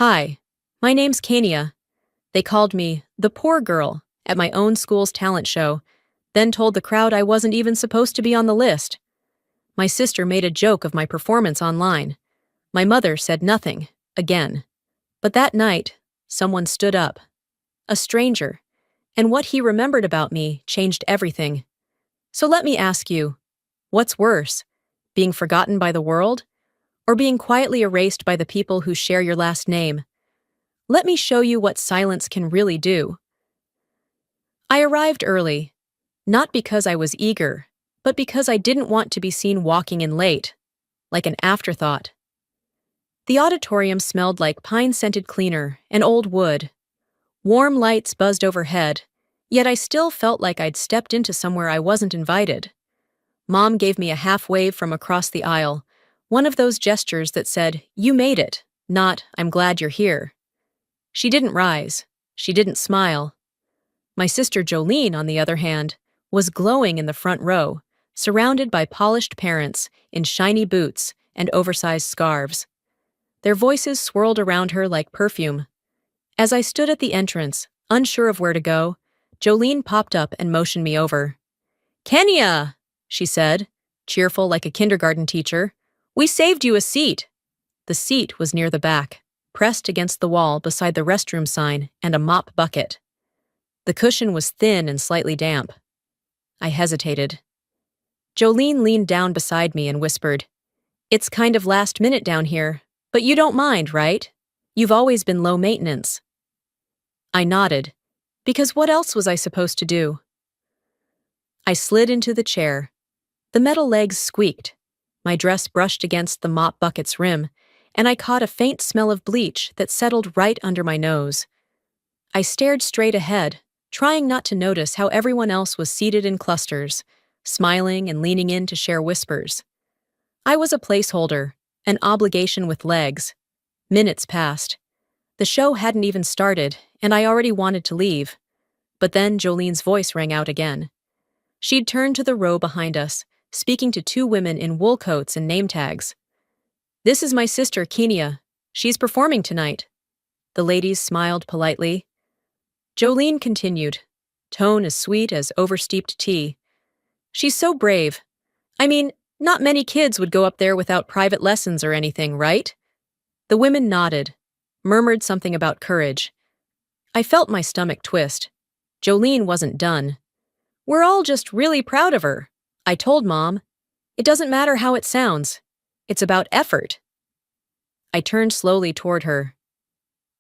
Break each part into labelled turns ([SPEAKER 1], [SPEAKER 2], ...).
[SPEAKER 1] Hi, my name's Kania. They called me the poor girl at my own school's talent show, then told the crowd I wasn't even supposed to be on the list. My sister made a joke of my performance online. My mother said nothing, again. But that night, someone stood up. A stranger. And what he remembered about me changed everything. So let me ask you, what's worse, being forgotten by the world, or being quietly erased by the people who share your last name? Let me show you what silence can really do. I arrived early, not because I was eager, but because I didn't want to be seen walking in late, like an afterthought. The auditorium smelled like pine-scented cleaner and old wood. Warm lights buzzed overhead, yet I still felt like I'd stepped into somewhere I wasn't invited. Mom gave me a half wave from across the aisle, one of those gestures that said, "You made it," not, "I'm glad you're here." She didn't rise. She didn't smile. My sister Jolene, on the other hand, was glowing in the front row, surrounded by polished parents in shiny boots and oversized scarves. Their voices swirled around her like perfume. As I stood at the entrance, unsure of where to go, Jolene popped up and motioned me over. "Kenya!" she said, cheerful like a kindergarten teacher. "We saved you a seat." The seat was near the back, pressed against the wall beside the restroom sign and a mop bucket. The cushion was thin and slightly damp. I hesitated. Jolene leaned down beside me and whispered, "It's kind of last minute down here, but you don't mind, right? You've always been low maintenance." I nodded, because what else was I supposed to do? I slid into the chair. The metal legs squeaked. My dress brushed against the mop bucket's rim, and I caught a faint smell of bleach that settled right under my nose. I stared straight ahead, trying not to notice how everyone else was seated in clusters, smiling and leaning in to share whispers. I was a placeholder, an obligation with legs. Minutes passed. The show hadn't even started, and I already wanted to leave. But then Jolene's voice rang out again. She'd turned to the row behind us, speaking to two women in wool coats and name tags. "This is my sister, Kenia. She's performing tonight." The ladies smiled politely. Jolene continued, tone as sweet as oversteeped tea. "She's so brave. I mean, not many kids would go up there without private lessons or anything, right?" The women nodded, murmured something about courage. I felt my stomach twist. Jolene wasn't done. "We're all just really proud of her," I told Mom. "It doesn't matter how it sounds. It's about effort." I turned slowly toward her.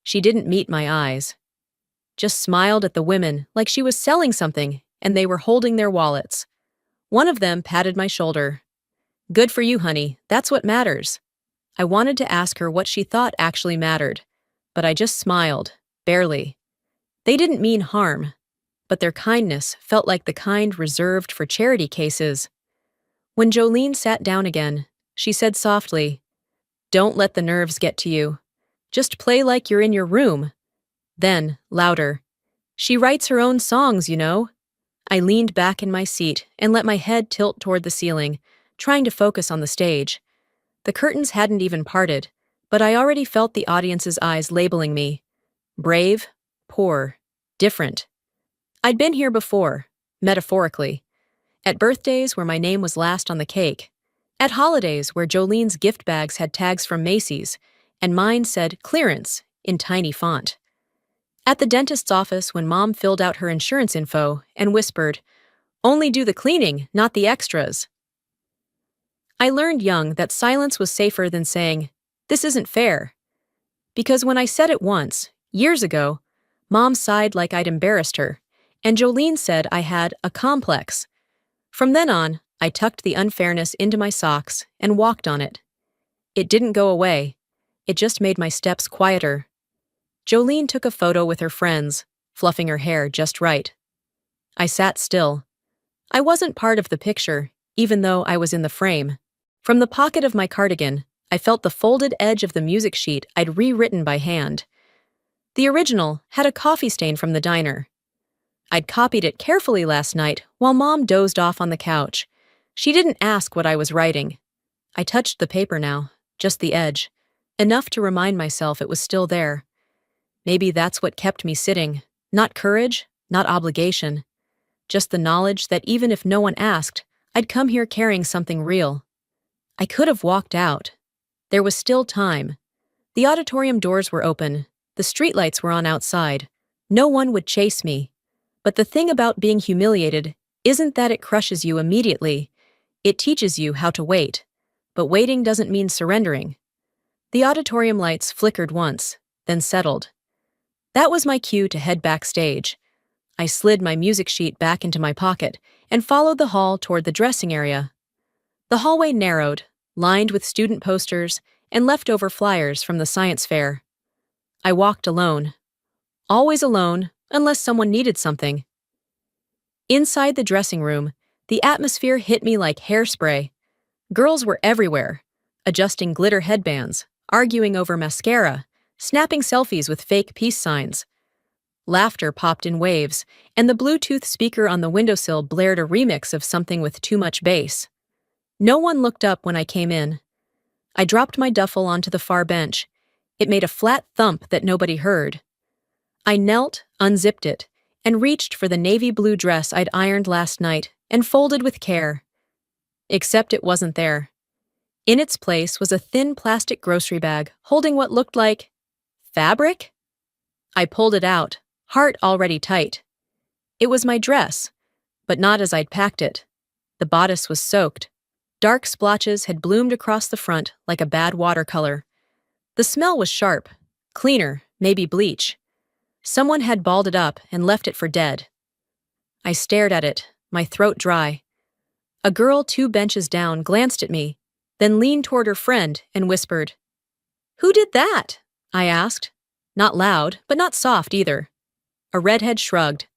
[SPEAKER 1] She didn't meet my eyes. Just smiled at the women like she was selling something and they were holding their wallets. One of them patted my shoulder. "Good for you, honey. That's what matters." I wanted to ask her what she thought actually mattered, but I just smiled, barely. They didn't mean harm, but their kindness felt like the kind reserved for charity cases. When Jolene sat down again, she said softly, "Don't let the nerves get to you. Just play like you're in your room." Then, louder, "She writes her own songs, you know." I leaned back in my seat and let my head tilt toward the ceiling, trying to focus on the stage. The curtains hadn't even parted, but I already felt the audience's eyes labeling me. Brave, poor, different. I'd been here before, metaphorically. At birthdays where my name was last on the cake. At holidays where Jolene's gift bags had tags from Macy's, and mine said clearance in tiny font. At the dentist's office when Mom filled out her insurance info and whispered, "Only do the cleaning, not the extras." I learned young that silence was safer than saying, "This isn't fair." Because when I said it once, years ago, Mom sighed like I'd embarrassed her, and Jolene said I had a complex. From then on, I tucked the unfairness into my socks and walked on it. It didn't go away. It just made my steps quieter. Jolene took a photo with her friends, fluffing her hair just right. I sat still. I wasn't part of the picture, even though I was in the frame. From the pocket of my cardigan, I felt the folded edge of the music sheet I'd rewritten by hand. The original had a coffee stain from the diner. I'd copied it carefully last night while Mom dozed off on the couch. She didn't ask what I was writing. I touched the paper now, just the edge. enough to remind myself it was still there. Maybe that's what kept me sitting. Not courage, not obligation. Just the knowledge that even if no one asked, I'd come here carrying something real. I could have walked out. There was still time. The auditorium doors were open. The streetlights were on outside. No one would chase me. But the thing about being humiliated isn't that it crushes you immediately. It teaches you how to wait. But waiting doesn't mean surrendering. The auditorium lights flickered once, then settled. That was my cue to head backstage. I slid my music sheet back into my pocket and followed the hall toward the dressing area. The hallway narrowed, lined with student posters and leftover flyers from the science fair. I walked alone. Always alone, unless someone needed something. Inside the dressing room, the atmosphere hit me like hairspray. Girls were everywhere, adjusting glitter headbands, arguing over mascara, snapping selfies with fake peace signs. Laughter popped in waves, and the Bluetooth speaker on the windowsill blared a remix of something with too much bass. No one looked up when I came in. I dropped my duffel onto the far bench. It made a flat thump that nobody heard. I knelt, unzipped it, and reached for the navy blue dress I'd ironed last night and folded with care. Except it wasn't there. In its place was a thin plastic grocery bag holding what looked like fabric? I pulled it out, heart already tight. It was my dress, but not as I'd packed it. The bodice was soaked. Dark splotches had bloomed across the front like a bad watercolor. The smell was sharp, cleaner, maybe bleach. Someone had balled it up and left it for dead. I stared at it, my throat dry. A girl 2 benches down glanced at me, then leaned toward her friend and whispered, "Who did that?" I asked. Not loud, but not soft either. A redhead shrugged.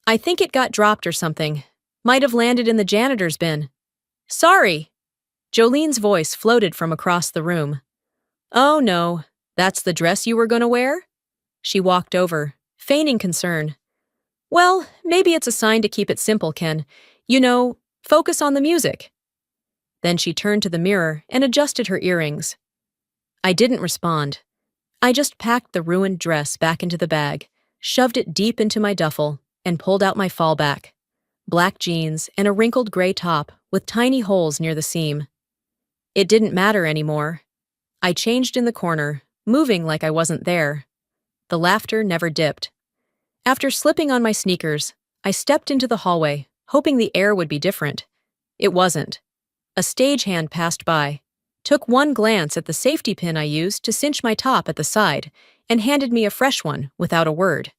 [SPEAKER 1] "I think it got dropped or something. Might have landed in the janitor's bin." "Sorry." Jolene's voice floated from across the room. "Oh no, that's the dress you were gonna wear?" She walked over, feigning concern. "Well, maybe it's a sign to keep it simple, Ken. You know, focus on the music." Then she turned to the mirror and adjusted her earrings. I didn't respond. I just packed the ruined dress back into the bag, shoved it deep into my duffel, and pulled out my fallback. Black jeans and a wrinkled gray top with tiny holes near the seam. It didn't matter anymore. I changed in the corner, moving like I wasn't there. The laughter never dipped. After slipping on my sneakers, I stepped into the hallway, hoping the air would be different. It wasn't. A stagehand passed by, took one glance at the safety pin I used to cinch my top at the side, and handed me a fresh one without a word.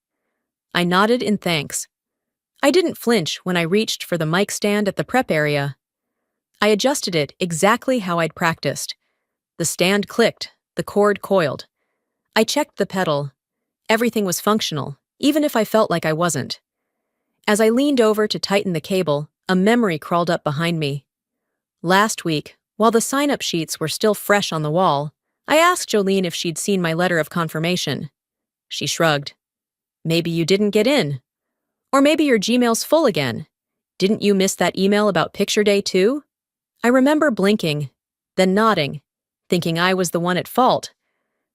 [SPEAKER 1] I nodded in thanks. I didn't flinch when I reached for the mic stand at the prep area. I adjusted it exactly how I'd practiced. The stand clicked, the cord coiled. I checked the pedal. Everything was functional, even if I felt like I wasn't. As I leaned over to tighten the cable, a memory crawled up behind me. Last week, while the sign-up sheets were still fresh on the wall, I asked Jolene if she'd seen my letter of confirmation. She shrugged. "Maybe you didn't get in. Or maybe your Gmail's full again. Didn't you miss that email about picture day too?" I remember blinking, then nodding, thinking I was the one at fault.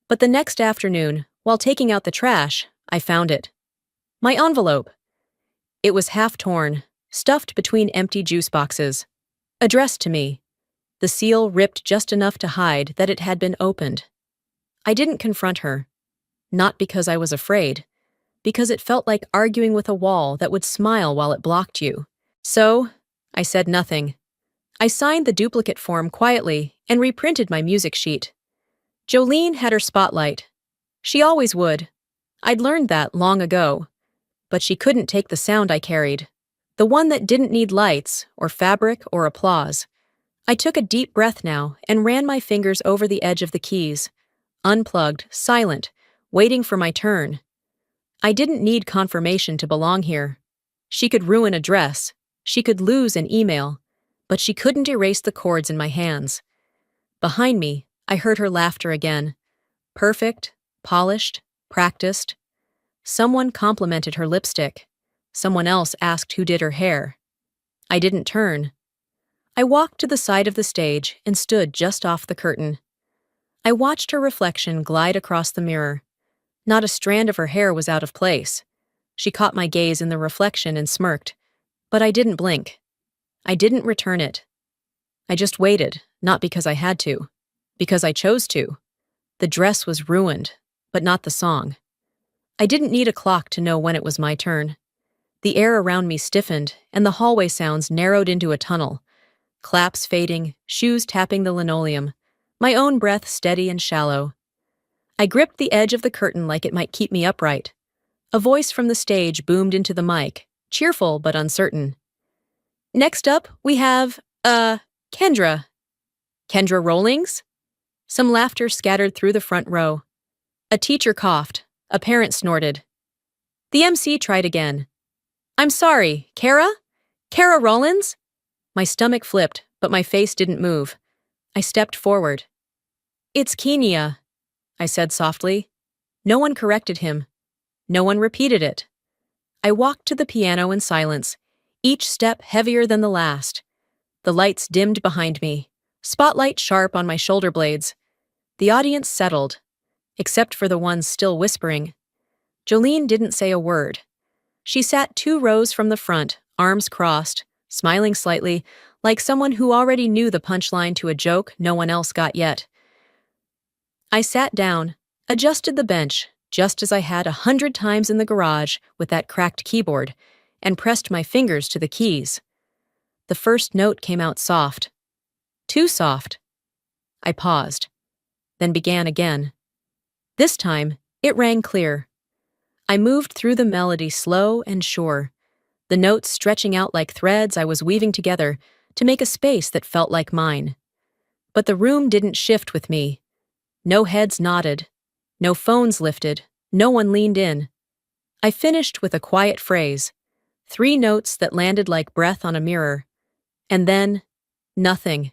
[SPEAKER 1] But the next afternoon, while taking out the trash, I found it. My envelope. It was half-torn, stuffed between empty juice boxes. Addressed to me. The seal ripped just enough to hide that it had been opened. I didn't confront her. Not because I was afraid. Because it felt like arguing with a wall that would smile while it blocked you. So, I said nothing. I signed the duplicate form quietly and reprinted my music sheet. Jolene had her spotlight. She always would. I'd learned that long ago. But she couldn't take the sound I carried. The one that didn't need lights, or fabric, or applause. I took a deep breath now and ran my fingers over the edge of the keys. Unplugged, silent, waiting for my turn. I didn't need confirmation to belong here. She could ruin a dress. She could lose an email. But she couldn't erase the chords in my hands. Behind me, I heard her laughter again. Perfect, polished, practiced. Someone complimented her lipstick. Someone else asked who did her hair. I didn't turn. I walked to the side of the stage and stood just off the curtain. I watched her reflection glide across the mirror. Not a strand of her hair was out of place. She caught my gaze in the reflection and smirked. But I didn't blink. I didn't return it. I just waited, not because I had to. Because I chose to. The dress was ruined, but not the song. I didn't need a clock to know when it was my turn. The air around me stiffened, and the hallway sounds narrowed into a tunnel. Claps fading, shoes tapping the linoleum, my own breath steady and shallow. I gripped the edge of the curtain like it might keep me upright. A voice from the stage boomed into the mic, cheerful but uncertain. Next up, we have, Kendra. Kendra Rollings? Some laughter scattered through the front row. A teacher coughed. A parent snorted. The MC tried again. I'm sorry, Kara? Kara Rollins? My stomach flipped, but my face didn't move. I stepped forward. It's Kenya, I said softly. No one corrected him. No one repeated it. I walked to the piano in silence, each step heavier than the last. The lights dimmed behind me, spotlight sharp on my shoulder blades. The audience settled, except for the ones still whispering. Jolene didn't say a word. She sat 2 rows from the front, arms crossed, smiling slightly, like someone who already knew the punchline to a joke no one else got yet. I sat down, adjusted the bench, just as I had 100 times in the garage with that cracked keyboard, and pressed my fingers to the keys. The first note came out soft. Too soft. I paused, then began again. This time, it rang clear. I moved through the melody slow and sure, the notes stretching out like threads I was weaving together to make a space that felt like mine. But the room didn't shift with me. No heads nodded, no phones lifted, no one leaned in. I finished with a quiet phrase, 3 notes that landed like breath on a mirror. And then, nothing.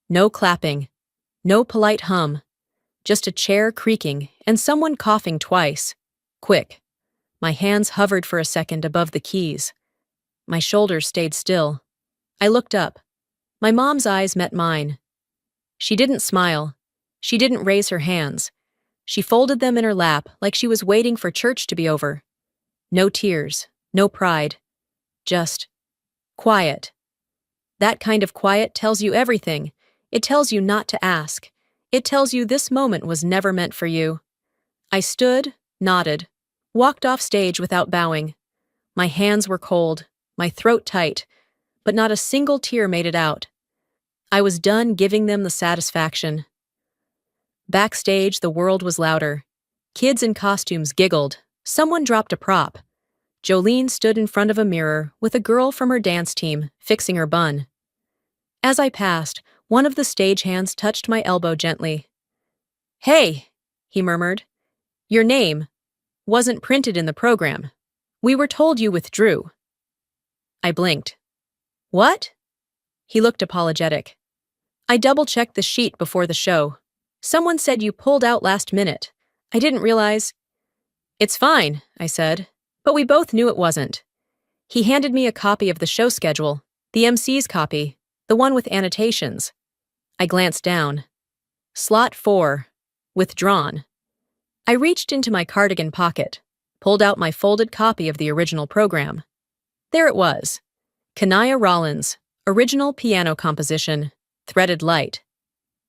[SPEAKER 1] No clapping, no polite hum, just a chair creaking and someone coughing twice. Quick. My hands hovered for a second above the keys. My shoulders stayed still. I looked up. My mom's eyes met mine. She didn't smile. She didn't raise her hands. She folded them in her lap like she was waiting for church to be over. No tears, no pride. Just quiet. That kind of quiet tells you everything. It tells you not to ask. It tells you this moment was never meant for you. I stood, nodded, walked off stage without bowing. My hands were cold, my throat tight, but not a single tear made it out. I was done giving them the satisfaction. Backstage, the world was louder. Kids in costumes giggled. Someone dropped a prop. Jolene stood in front of a mirror with a girl from her dance team fixing her bun. As I passed, one of the stagehands touched my elbow gently. Hey, he murmured. Your name wasn't printed in the program. We were told you withdrew. I blinked. What? He looked apologetic. I double-checked the sheet before the show. Someone said you pulled out last minute. I didn't realize. It's fine, I said, but we both knew it wasn't. He handed me a copy of the show schedule, the MC's copy, the one with annotations. I glanced down. Slot 4. Withdrawn. I reached into my cardigan pocket, pulled out my folded copy of the original program. There it was. Kenya Rollins, original piano composition, threaded light.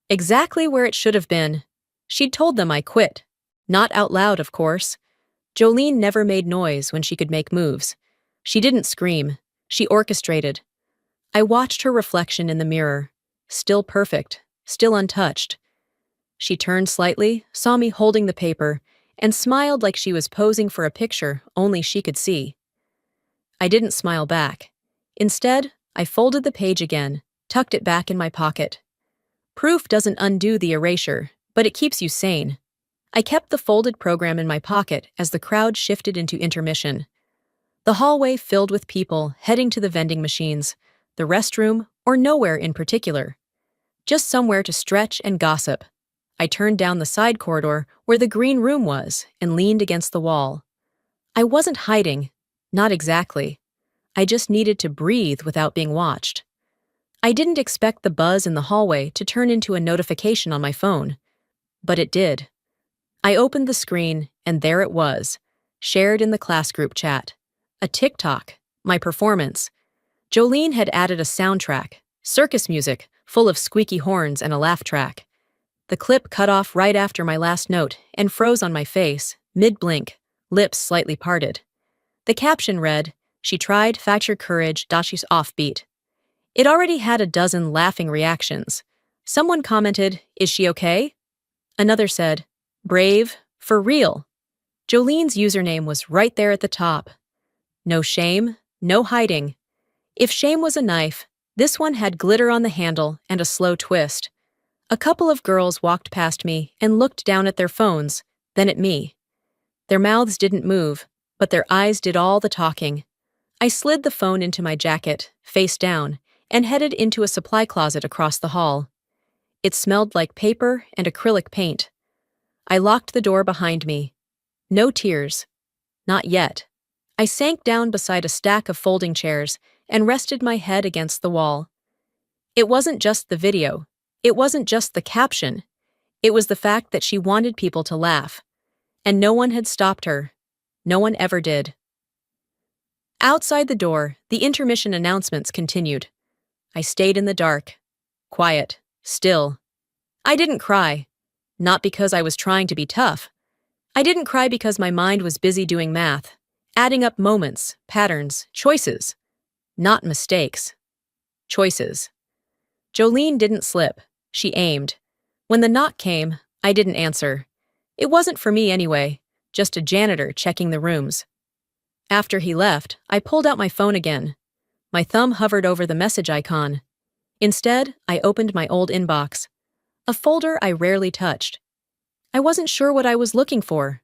[SPEAKER 1] Exactly where it should have been. She'd told them I quit. Not out loud, of course. Jolene never made noise when she could make moves. She didn't scream. She orchestrated. I watched her reflection in the mirror. Still perfect, still untouched. She turned slightly, saw me holding the paper, and smiled like she was posing for a picture only she could see. I didn't smile back. Instead, I folded the page again, tucked it back in my pocket. Proof doesn't undo the erasure, but it keeps you sane. I kept the folded program in my pocket as the crowd shifted into intermission. The hallway filled with people heading to the vending machines, the restroom, or nowhere in particular. Just somewhere to stretch and gossip. I turned down the side corridor where the green room was and leaned against the wall. I wasn't hiding, not exactly. I just needed to breathe without being watched. I didn't expect the buzz in the hallway to turn into a notification on my phone. but it did. I opened the screen, and there it was, shared in the class group chat. A TikTok, my performance. Jolene had added a soundtrack, circus music, full of squeaky horns and a laugh track. The clip cut off right after my last note and froze on my face, mid-blink, lips slightly parted. The caption read, "She tried, factor courage, she's offbeat." It already had a dozen laughing reactions. Someone commented, "Is she okay?" Another said, "Brave, for real." Jolene's username was right there at the top. No shame, no hiding. If shame was a knife, this one had glitter on the handle and a slow twist. A couple of girls walked past me and looked down at their phones, then at me. Their mouths didn't move, but their eyes did all the talking. I slid the phone into my jacket, face down, and headed into a supply closet across the hall. It smelled like paper and acrylic paint. I locked the door behind me. No tears. Not yet. I sank down beside a stack of folding chairs and rested my head against the wall. It wasn't just the video. It wasn't just the caption. It was the fact that she wanted people to laugh. And no one had stopped her. No one ever did. Outside the door, the intermission announcements continued. I stayed in the dark. Quiet. Still. I didn't cry. Not because I was trying to be tough. I didn't cry because my mind was busy doing math, adding up moments, patterns, choices. Not mistakes. Choices. Jolene didn't slip. She aimed. When the knock came, I didn't answer. It wasn't for me anyway, just a janitor checking the rooms. After he left, I pulled out my phone again. My thumb hovered over the message icon. Instead, I opened my old inbox. A folder I rarely touched. I wasn't sure what I was looking for.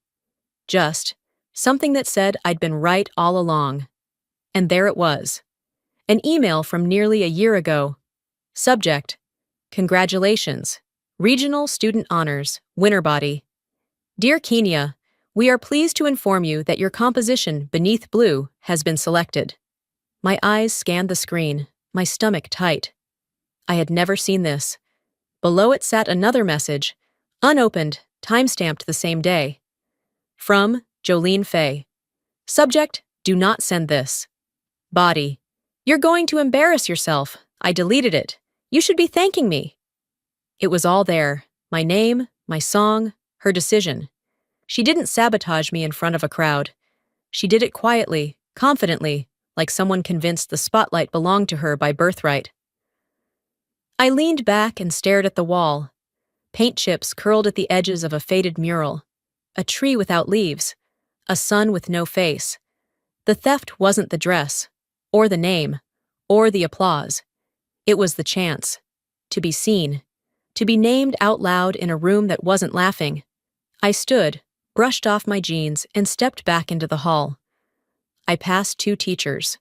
[SPEAKER 1] Just something that said I'd been right all along. And there it was. An email from nearly a year ago. Subject: Congratulations. Regional Student Honors, Winter Body. Dear Kenya, we are pleased to inform you that your composition, Beneath Blue, has been selected. My eyes scanned the screen, my stomach tight. I had never seen this. Below it sat another message, unopened, time-stamped the same day. From Jolene Fay. Subject: Do not send this. Body: You're going to embarrass yourself. I deleted it. You should be thanking me. It was all there. My name, my song, her decision. She didn't sabotage me in front of a crowd. She did it quietly, confidently, like someone convinced the spotlight belonged to her by birthright. I leaned back and stared at the wall. Paint chips curled at the edges of a faded mural. A tree without leaves. A sun with no face. The theft wasn't the dress, or the name, or the applause. It was the chance. To be seen. To be named out loud in a room that wasn't laughing. I stood, brushed off my jeans, and stepped back into the hall. I passed two teachers.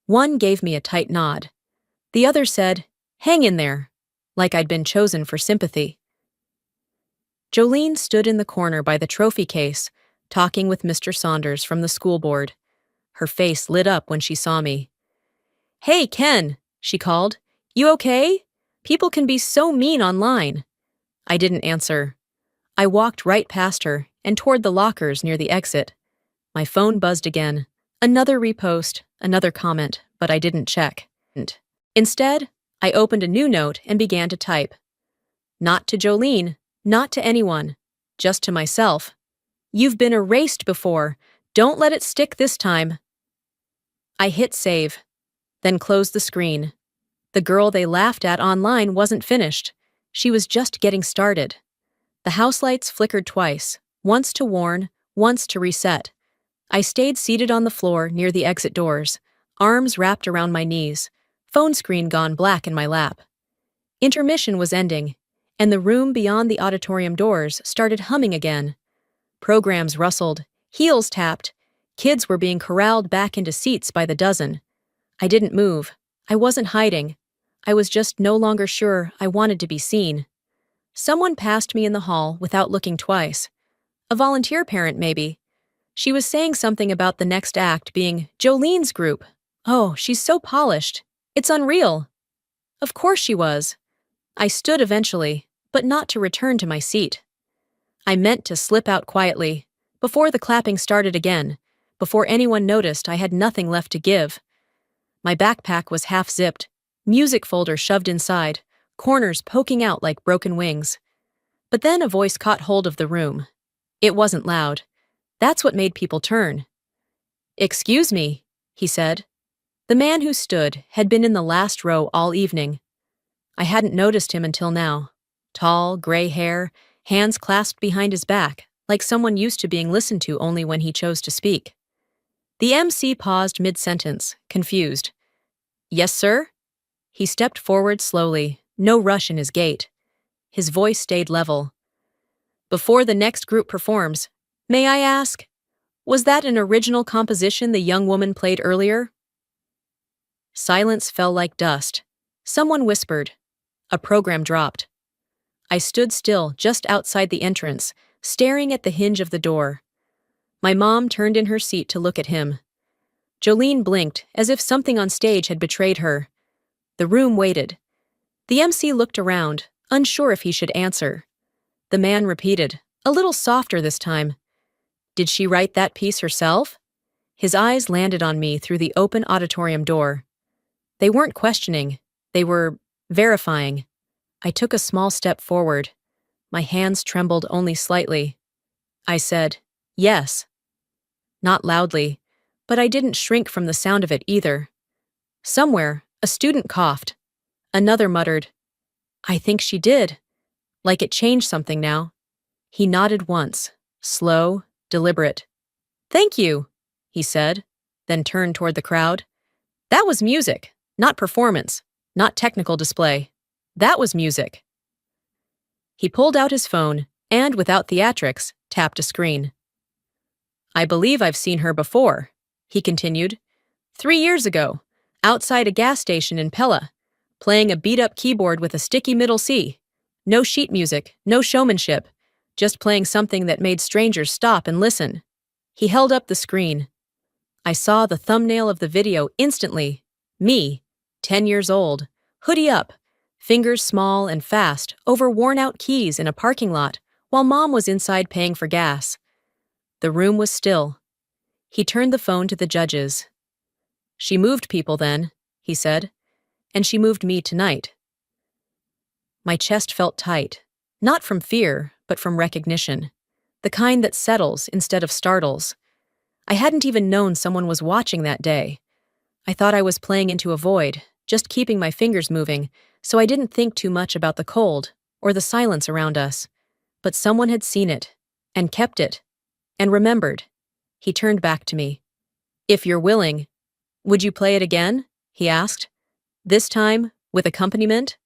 [SPEAKER 1] One gave me a tight nod. The other said, "Hang in there," like I'd been chosen for sympathy. Jolene stood in the corner by the trophy case, talking with Mr. Saunders from the school board. Her face lit up when she saw me. "Hey, Ken," she called. "You okay? People can be so mean online." I didn't answer. I walked right past her and toward the lockers near the exit. My phone buzzed again. Another repost, another comment, but I didn't check. Instead, I opened a new note and began to type. Not to Jolene, not to anyone, just to myself. You've been erased before. Don't let it stick this time. I hit save, then closed the screen. The girl they laughed at online wasn't finished. She was just getting started. The house lights flickered twice, once to warn, once to reset. I stayed seated on the floor near the exit doors, arms wrapped around my knees, phone screen gone black in my lap. Intermission was ending, and the room beyond the auditorium doors started humming again. Programs rustled, heels tapped, kids were being corralled back into seats by the dozen. I didn't move. I wasn't hiding. I was just no longer sure I wanted to be seen. Someone passed me in the hall without looking twice. A volunteer parent, maybe. She was saying something about the next act being Jolene's group. Oh, she's so polished. It's unreal. Of course she was. I stood eventually, but not to return to my seat. I meant to slip out quietly, before the clapping started again, before anyone noticed I had nothing left to give. My backpack was half-zipped, music folder shoved inside, corners poking out like broken wings. But then a voice caught hold of the room. It wasn't loud. That's what made people turn. "Excuse me," he said. The man who stood had been in the last row all evening. I hadn't noticed him until now. Tall, gray hair, hands clasped behind his back, like someone used to being listened to only when he chose to speak. The MC paused mid-sentence, confused. "Yes, sir?" He stepped forward slowly, no rush in his gait. His voice stayed level. "Before the next group performs, may I ask, was that an original composition the young woman played earlier?" Silence fell like dust. Someone whispered. A program dropped. I stood still just outside the entrance, staring at the hinge of the door. My mom turned in her seat to look at him. Jolene blinked, as if something on stage had betrayed her. The room waited. The MC looked around, unsure if he should answer. The man repeated, a little softer this time. "Did she write that piece herself?" His eyes landed on me through the open auditorium door. They weren't questioning. They were verifying. I took a small step forward. My hands trembled only slightly. I said, "Yes." Not loudly, but I didn't shrink from the sound of it either. Somewhere, a student coughed. Another muttered, "I think she did," like it changed something now. He nodded once, slow, deliberate. "Thank you," he said, then turned toward the crowd. "That was music, not performance, not technical display. That was music." He pulled out his phone and, without theatrics, tapped a screen. "I believe I've seen her before," he continued. 3 years ago, outside a gas station in Pella, playing a beat-up keyboard with a sticky middle C. No sheet music, no showmanship, just playing something that made strangers stop and listen." He held up the screen. I saw the thumbnail of the video instantly. Me, 10 years old, hoodie up, fingers small and fast, over worn-out keys in a parking lot, while Mom was inside paying for gas. The room was still. He turned the phone to the judges. "She moved people then," he said, "and she moved me tonight." My chest felt tight, not from fear, but from recognition, the kind that settles instead of startles. I hadn't even known someone was watching that day. I thought I was playing into a void, just keeping my fingers moving, so I didn't think too much about the cold or the silence around us. But someone had seen it, and kept it, and remembered. He turned back to me. "If you're willing, would you play it again?" he asked. "This time, with accompaniment?"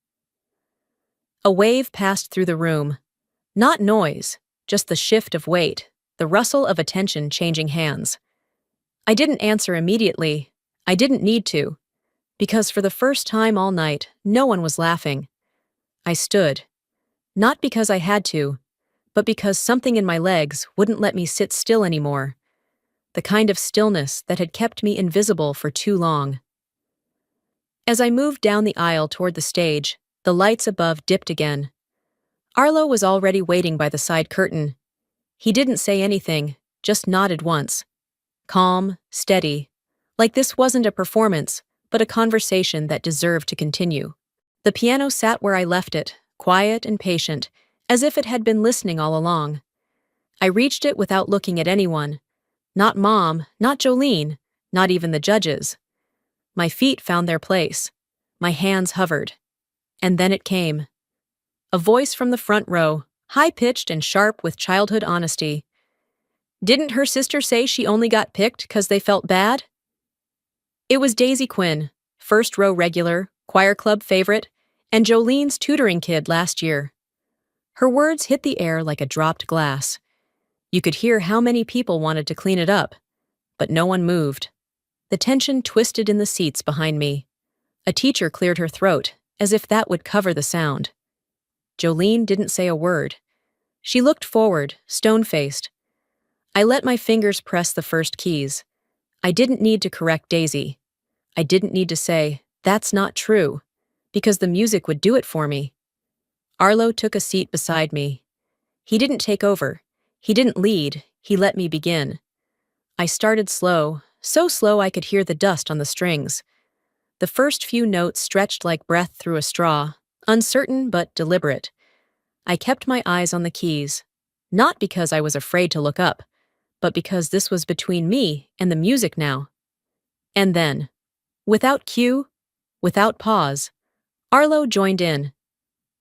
[SPEAKER 1] A wave passed through the room. Not noise, just the shift of weight, the rustle of attention changing hands. I didn't answer immediately. I didn't need to, because for the first time all night, no one was laughing. I stood, not because I had to, but because something in my legs wouldn't let me sit still anymore, the kind of stillness that had kept me invisible for too long. As I moved down the aisle toward the stage, the lights above dipped again. Arlo was already waiting by the side curtain. He didn't say anything, just nodded once. Calm, steady, like this wasn't a performance, but a conversation that deserved to continue. The piano sat where I left it, quiet and patient, as if it had been listening all along. I reached it without looking at anyone. Not Mom, not Jolene, not even the judges. My feet found their place. My hands hovered. And then it came. A voice from the front row, high-pitched and sharp with childhood honesty. "Didn't her sister say she only got picked 'cause they felt bad?" It was Daisy Quinn, first row regular, choir club favorite, and Jolene's tutoring kid last year. Her words hit the air like a dropped glass. You could hear how many people wanted to clean it up, but no one moved. The tension twisted in the seats behind me. A teacher cleared her throat, as if that would cover the sound. Jolene didn't say a word. She looked forward, stone-faced. I let my fingers press the first keys. I didn't need to correct Daisy. I didn't need to say, "That's not true," because the music would do it for me. Arlo took a seat beside me. He didn't take over. He didn't lead. He let me begin. I started slow, so slow I could hear the dust on the strings. The first few notes stretched like breath through a straw, uncertain but deliberate. I kept my eyes on the keys, not because I was afraid to look up, but because this was between me and the music now. And then, without cue, without pause, Arlo joined in.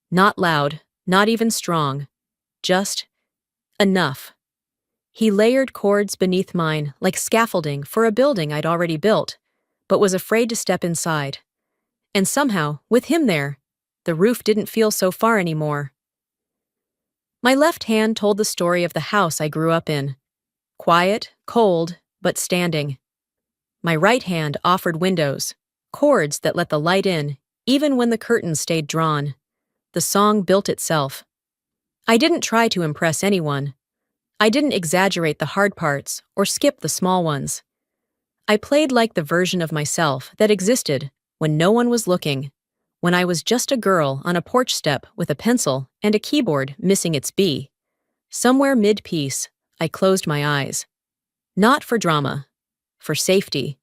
[SPEAKER 1] Not loud, not even strong, just enough. He layered chords beneath mine like scaffolding for a building I'd already built, but was afraid to step inside. And somehow, with him there, the roof didn't feel so far anymore. My left hand told the story of the house I grew up in. Quiet, cold, but standing. My right hand offered windows, cords that let the light in, even when the curtains stayed drawn. The song built itself. I didn't try to impress anyone. I didn't exaggerate the hard parts or skip the small ones. I played like the version of myself that existed when no one was looking, when I was just a girl on a porch step with a pencil and a keyboard missing its B. Somewhere mid-piece, I closed my eyes. Not for drama, for safety,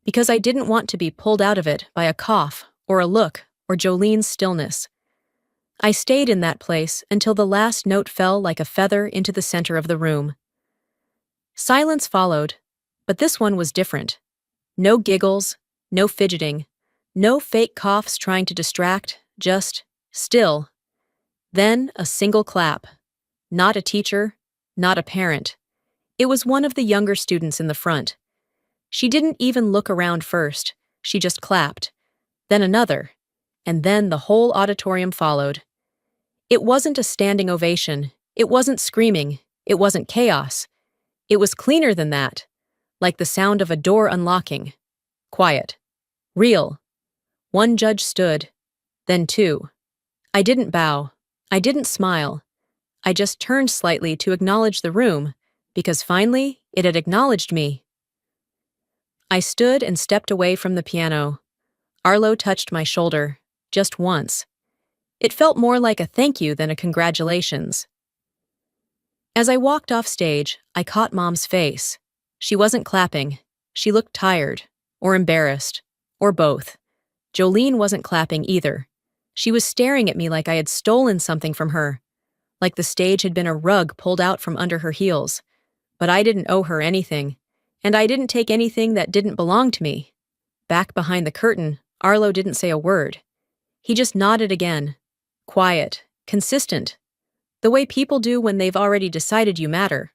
[SPEAKER 1] because I didn't want to be pulled out of it by a cough or a look or Jolene's stillness. I stayed in that place until the last note fell like a feather into the center of the room. Silence followed, but this one was different. No giggles, no fidgeting, no fake coughs trying to distract, just still. Then a single clap. Not a teacher, not a parent. It was one of the younger students in the front. She didn't even look around first, she just clapped. Then another, and then the whole auditorium followed. It wasn't a standing ovation, it wasn't screaming, it wasn't chaos. It was cleaner than that, like the sound of a door unlocking. Quiet. Real. One judge stood, then two. I didn't bow, I didn't smile. I just turned slightly to acknowledge the room, because finally it had acknowledged me. I stood and stepped away from the piano. Arlo touched my shoulder, just once. It felt more like a thank you than a congratulations. As I walked off stage, I caught Mom's face. She wasn't clapping. She looked tired, or embarrassed, or both. Jolene wasn't clapping either. She was staring at me like I had stolen something from her, like the stage had been a rug pulled out from under her heels. But I didn't owe her anything, and I didn't take anything that didn't belong to me. Back behind the curtain, Arlo didn't say a word. He just nodded again. Quiet, consistent, the way people do when they've already decided you matter.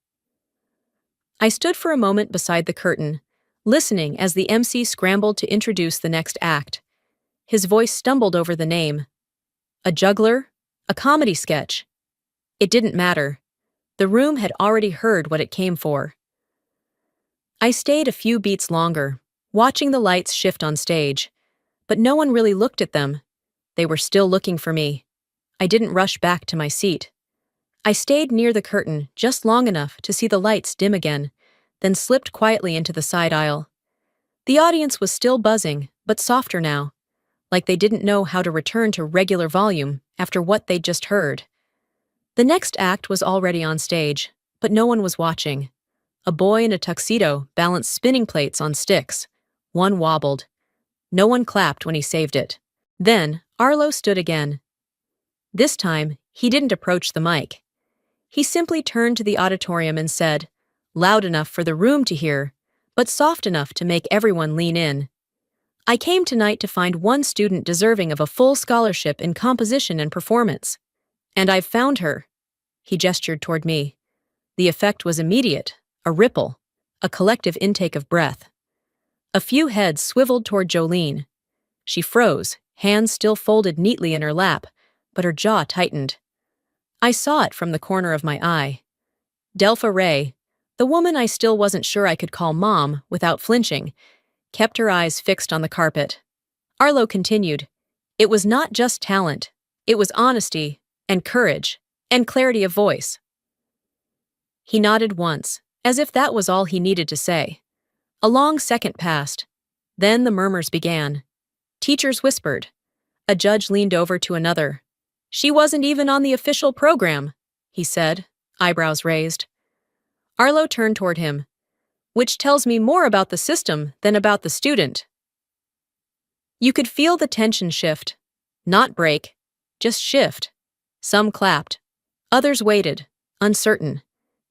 [SPEAKER 1] I stood for a moment beside the curtain, listening as the MC scrambled to introduce the next act. His voice stumbled over the name. A juggler? A comedy sketch? It didn't matter. The room had already heard what it came for. I stayed a few beats longer, watching the lights shift on stage. But no one really looked at them. They were still looking for me. I didn't rush back to my seat. I stayed near the curtain just long enough to see the lights dim again, then slipped quietly into the side aisle. The audience was still buzzing, but softer now, like they didn't know how to return to regular volume after what they'd just heard. The next act was already on stage, but no one was watching. A boy in a tuxedo balanced spinning plates on sticks. One wobbled. No one clapped when he saved it. Then, Arlo stood again. This time, he didn't approach the mic. He simply turned to the auditorium and said, loud enough for the room to hear, but soft enough to make everyone lean in. I came tonight to find one student deserving of a full scholarship in composition and performance. And I've found her. He gestured toward me. The effect was immediate, a ripple, a collective intake of breath. A few heads swiveled toward Jolene. She froze, hands still folded neatly in her lap, but her jaw tightened. I saw it from the corner of my eye. Delpha Ray, the woman I still wasn't sure I could call Mom without flinching, kept her eyes fixed on the carpet. Arlo continued. It was not just talent. It was honesty, and courage, and clarity of voice. He nodded once, as if that was all he needed to say. A long second passed. Then the murmurs began. Teachers whispered. A judge leaned over to another. She wasn't even on the official program, he said, eyebrows raised. Arlo turned toward him. Which tells me more about the system than about the student. You could feel the tension shift. Not break, just shift. Some clapped. Others waited, uncertain,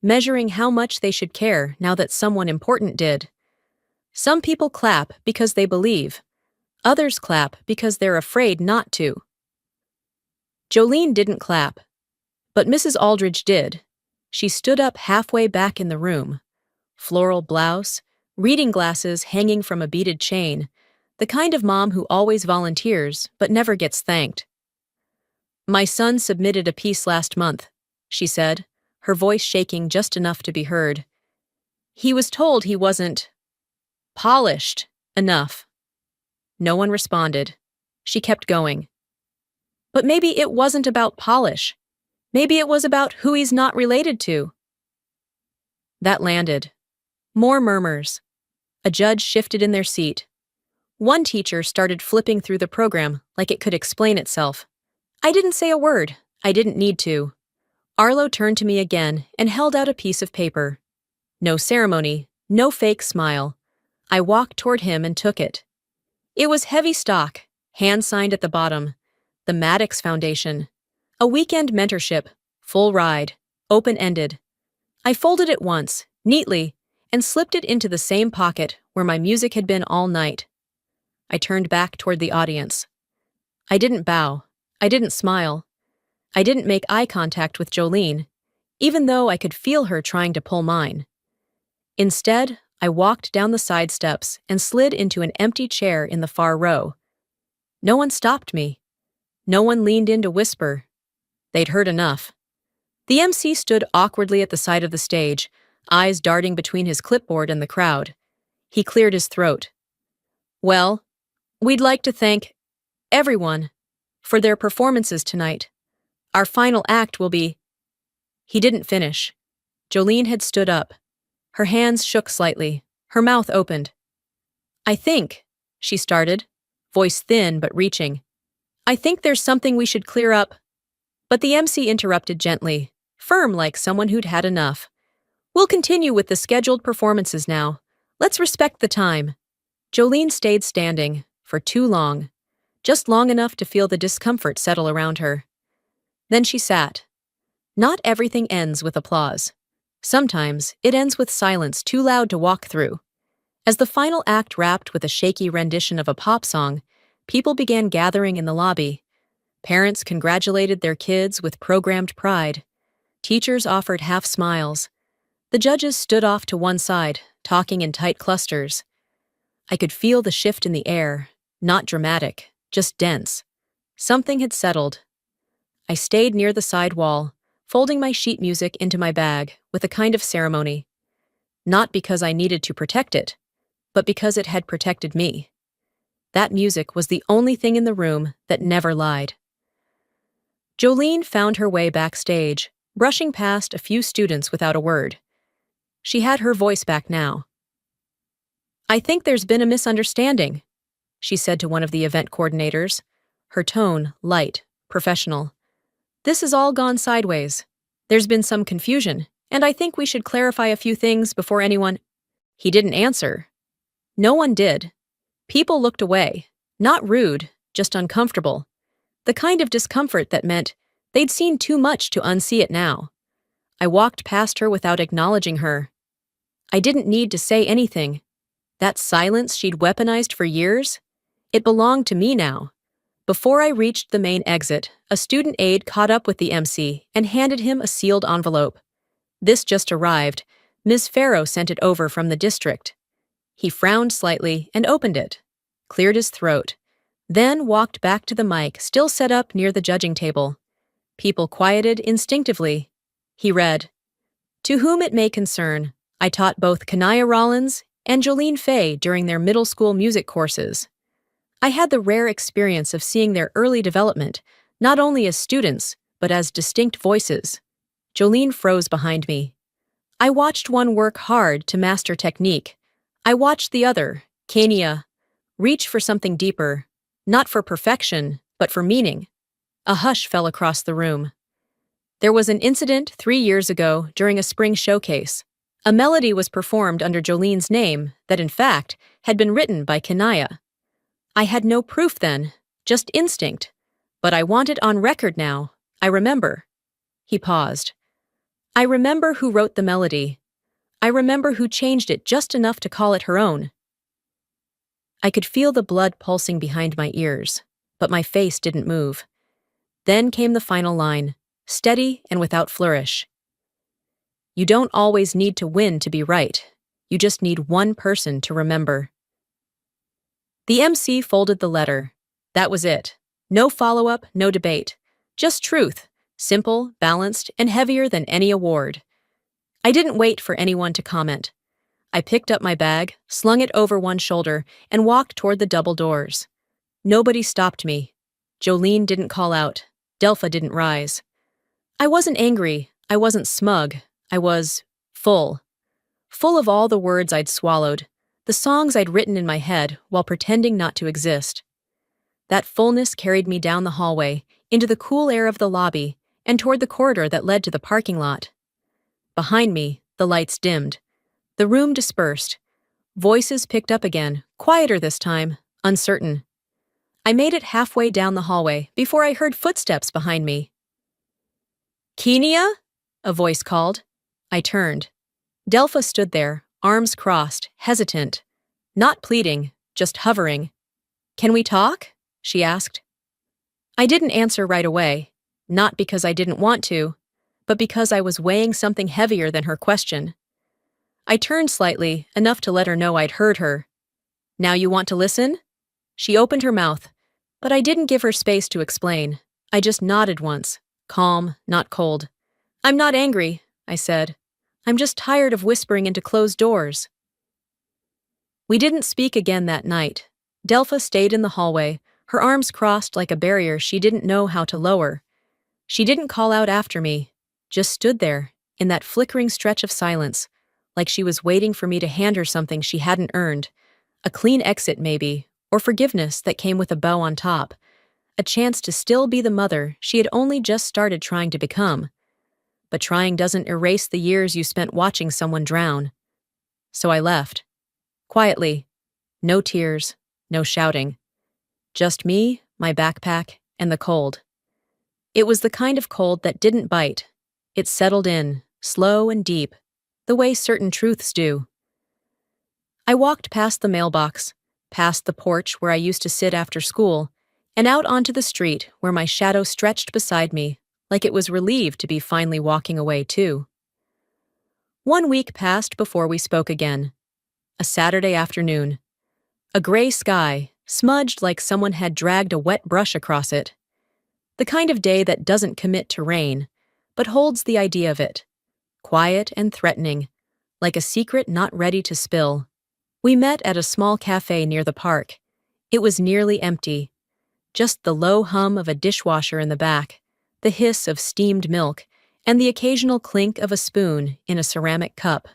[SPEAKER 1] measuring how much they should care now that someone important did. Some people clap because they believe. Others clap because they're afraid not to. Jolene didn't clap, but Mrs. Aldridge did. She stood up halfway back in the room. Floral blouse, reading glasses hanging from a beaded chain, the kind of mom who always volunteers but never gets thanked. My son submitted a piece last month, she said, her voice shaking just enough to be heard. He was told he wasn't polished enough. No one responded. She kept going. But maybe it wasn't about polish. Maybe it was about who he's not related to. That landed. More murmurs. A judge shifted in their seat. One teacher started flipping through the program like it could explain itself. I didn't say a word. I didn't need to. Arlo turned to me again and held out a piece of paper. No ceremony, no fake smile. I walked toward him and took it. It was heavy stock, hand-signed at the bottom. The Maddox Foundation. A weekend mentorship, full ride, open-ended. I folded it once, neatly, and slipped it into the same pocket where my music had been all night. I turned back toward the audience. I didn't bow. I didn't smile. I didn't make eye contact with Jolene, even though I could feel her trying to pull mine. Instead, I walked down the side steps and slid into an empty chair in the far row. No one stopped me. No one leaned in to whisper. They'd heard enough. The MC stood awkwardly at the side of the stage, eyes darting between his clipboard and the crowd. He cleared his throat. Well, we'd like to thank everyone for their performances tonight. Our final act will be... He didn't finish. Jolene had stood up. Her hands shook slightly, her mouth opened. I think, she started, voice thin but reaching. I think there's something we should clear up. But the MC interrupted gently, firm like someone who'd had enough. We'll continue with the scheduled performances now. Let's respect the time. Jolene stayed standing, for too long, just long enough to feel the discomfort settle around her. Then she sat. Not everything ends with applause. Sometimes it ends with silence too loud to walk through. As the final act wrapped with a shaky rendition of a pop song, people began gathering in the lobby. Parents congratulated their kids with programmed pride. Teachers offered half smiles. The judges stood off to one side, talking in tight clusters. I could feel the shift in the air, not dramatic, just dense. Something had settled. I stayed near the side wall, folding my sheet music into my bag with a kind of ceremony. Not because I needed to protect it, but because it had protected me. That music was the only thing in the room that never lied. Jolene found her way backstage, brushing past a few students without a word. She had her voice back now. I think there's been a misunderstanding, she said to one of the event coordinators, her tone light, professional. This has all gone sideways. There's been some confusion, and I think we should clarify a few things before anyone... He didn't answer. No one did. People looked away, not rude, just uncomfortable. The kind of discomfort that meant they'd seen too much to unsee it now. I walked past her without acknowledging her. I didn't need to say anything. That silence she'd weaponized for years, it belonged to me now. Before I reached the main exit, a student aide caught up with the MC and handed him a sealed envelope. This just arrived. Ms. Farrow sent it over from the district. He frowned slightly and opened it, cleared his throat, then walked back to the mic still set up near the judging table. People quieted instinctively. He read, To whom it may concern, I taught both Kanaya Rollins and Jolene Fay during their middle school music courses. I had the rare experience of seeing their early development, not only as students, but as distinct voices. Jolene froze behind me. I watched one work hard to master technique. I watched the other, Kania, reach for something deeper, not for perfection, but for meaning. A hush fell across the room. There was an incident 3 years ago during a spring showcase. A melody was performed under Jolene's name that, in fact, had been written by Kenia. I had no proof then, just instinct. But I want it on record now. I remember. He paused. I remember who wrote the melody. I remember who changed it just enough to call it her own. I could feel the blood pulsing behind my ears, but my face didn't move. Then came the final line, steady and without flourish. You don't always need to win to be right. You just need one person to remember. The MC folded the letter. That was it. No follow-up, no debate. Just truth. Simple, balanced, and heavier than any award. I didn't wait for anyone to comment. I picked up my bag, slung it over one shoulder, and walked toward the double doors. Nobody stopped me. Jolene didn't call out. Delpha didn't rise. I wasn't angry. I wasn't smug. I was full. Full of all the words I'd swallowed, the songs I'd written in my head while pretending not to exist. That fullness carried me down the hallway, into the cool air of the lobby, and toward the corridor that led to the parking lot. Behind me, the lights dimmed. The room dispersed. Voices picked up again, quieter this time, uncertain. I made it halfway down the hallway before I heard footsteps behind me. Kenia? A voice called. I turned. Delpha stood there, arms crossed, hesitant. Not pleading, just hovering. Can we talk? She asked. I didn't answer right away, not because I didn't want to, but because I was weighing something heavier than her question. I turned slightly, enough to let her know I'd heard her. Now you want to listen? She opened her mouth, but I didn't give her space to explain. I just nodded once, calm, not cold. I'm not angry, I said. I'm just tired of whispering into closed doors. We didn't speak again that night. Delpha stayed in the hallway, her arms crossed like a barrier she didn't know how to lower. She didn't call out after me, just stood there, in that flickering stretch of silence, like she was waiting for me to hand her something she hadn't earned, a clean exit maybe, or forgiveness that came with a bow on top, a chance to still be the mother she had only just started trying to become. But trying doesn't erase the years you spent watching someone drown. So I left. Quietly. No tears, no shouting. Just me, my backpack, and the cold. It was the kind of cold that didn't bite. It settled in, slow and deep, the way certain truths do. I walked past the mailbox, past the porch where I used to sit after school, and out onto the street where my shadow stretched beside me, like it was relieved to be finally walking away too. 1 week passed before we spoke again. A Saturday afternoon. A gray sky, smudged like someone had dragged a wet brush across it. The kind of day that doesn't commit to rain, but holds the idea of it. Quiet and threatening, like a secret not ready to spill. We met at a small cafe near the park. It was nearly empty. Just the low hum of a dishwasher in the back, the hiss of steamed milk, and the occasional clink of a spoon in a ceramic cup.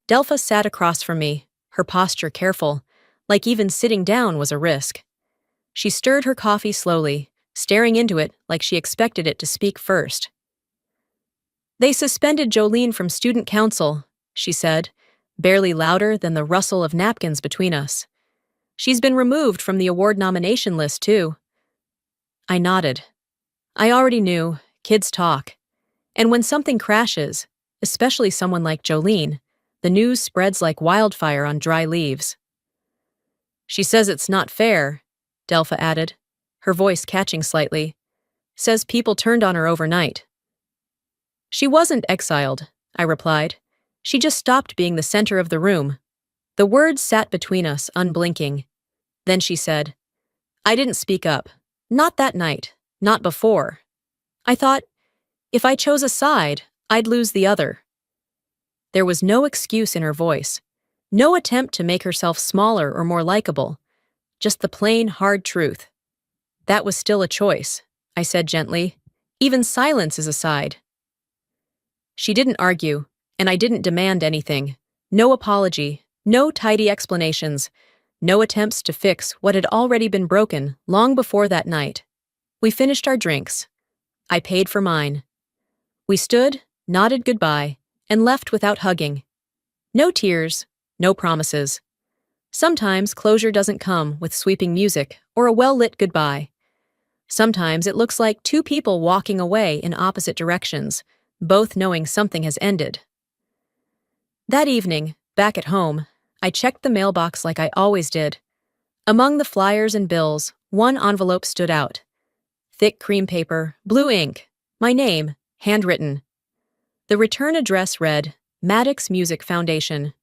[SPEAKER 1] Delpha sat across from me, her posture careful, like even sitting down was a risk. She stirred her coffee slowly, staring into it like she expected it to speak first. They suspended Jolene from student council, she said, barely louder than the rustle of napkins between us. She's been removed from the award nomination list, too. I nodded. I already knew, kids talk. And when something crashes, especially someone like Jolene, the news spreads like wildfire on dry leaves. She says it's not fair, Delpha added, her voice catching slightly. Says people turned on her overnight. She wasn't exiled, I replied. She just stopped being the center of the room. The words sat between us, unblinking. Then she said, I didn't speak up. Not that night. Not before. I thought, if I chose a side, I'd lose the other. There was no excuse in her voice. No attempt to make herself smaller or more likable. Just the plain, hard truth. That was still a choice, I said gently. Even silence is a side. She didn't argue, and I didn't demand anything. No apology, no tidy explanations, no attempts to fix what had already been broken long before that night. We finished our drinks. I paid for mine. We stood, nodded goodbye, and left without hugging. No tears, no promises. Sometimes closure doesn't come with sweeping music or a well-lit goodbye. Sometimes it looks like two people walking away in opposite directions, both knowing something has ended. That evening, back at home, I checked the mailbox like I always did. Among the flyers and bills, one envelope stood out. Thick cream paper, blue ink, my name, handwritten. The return address read, Maddox Music Foundation.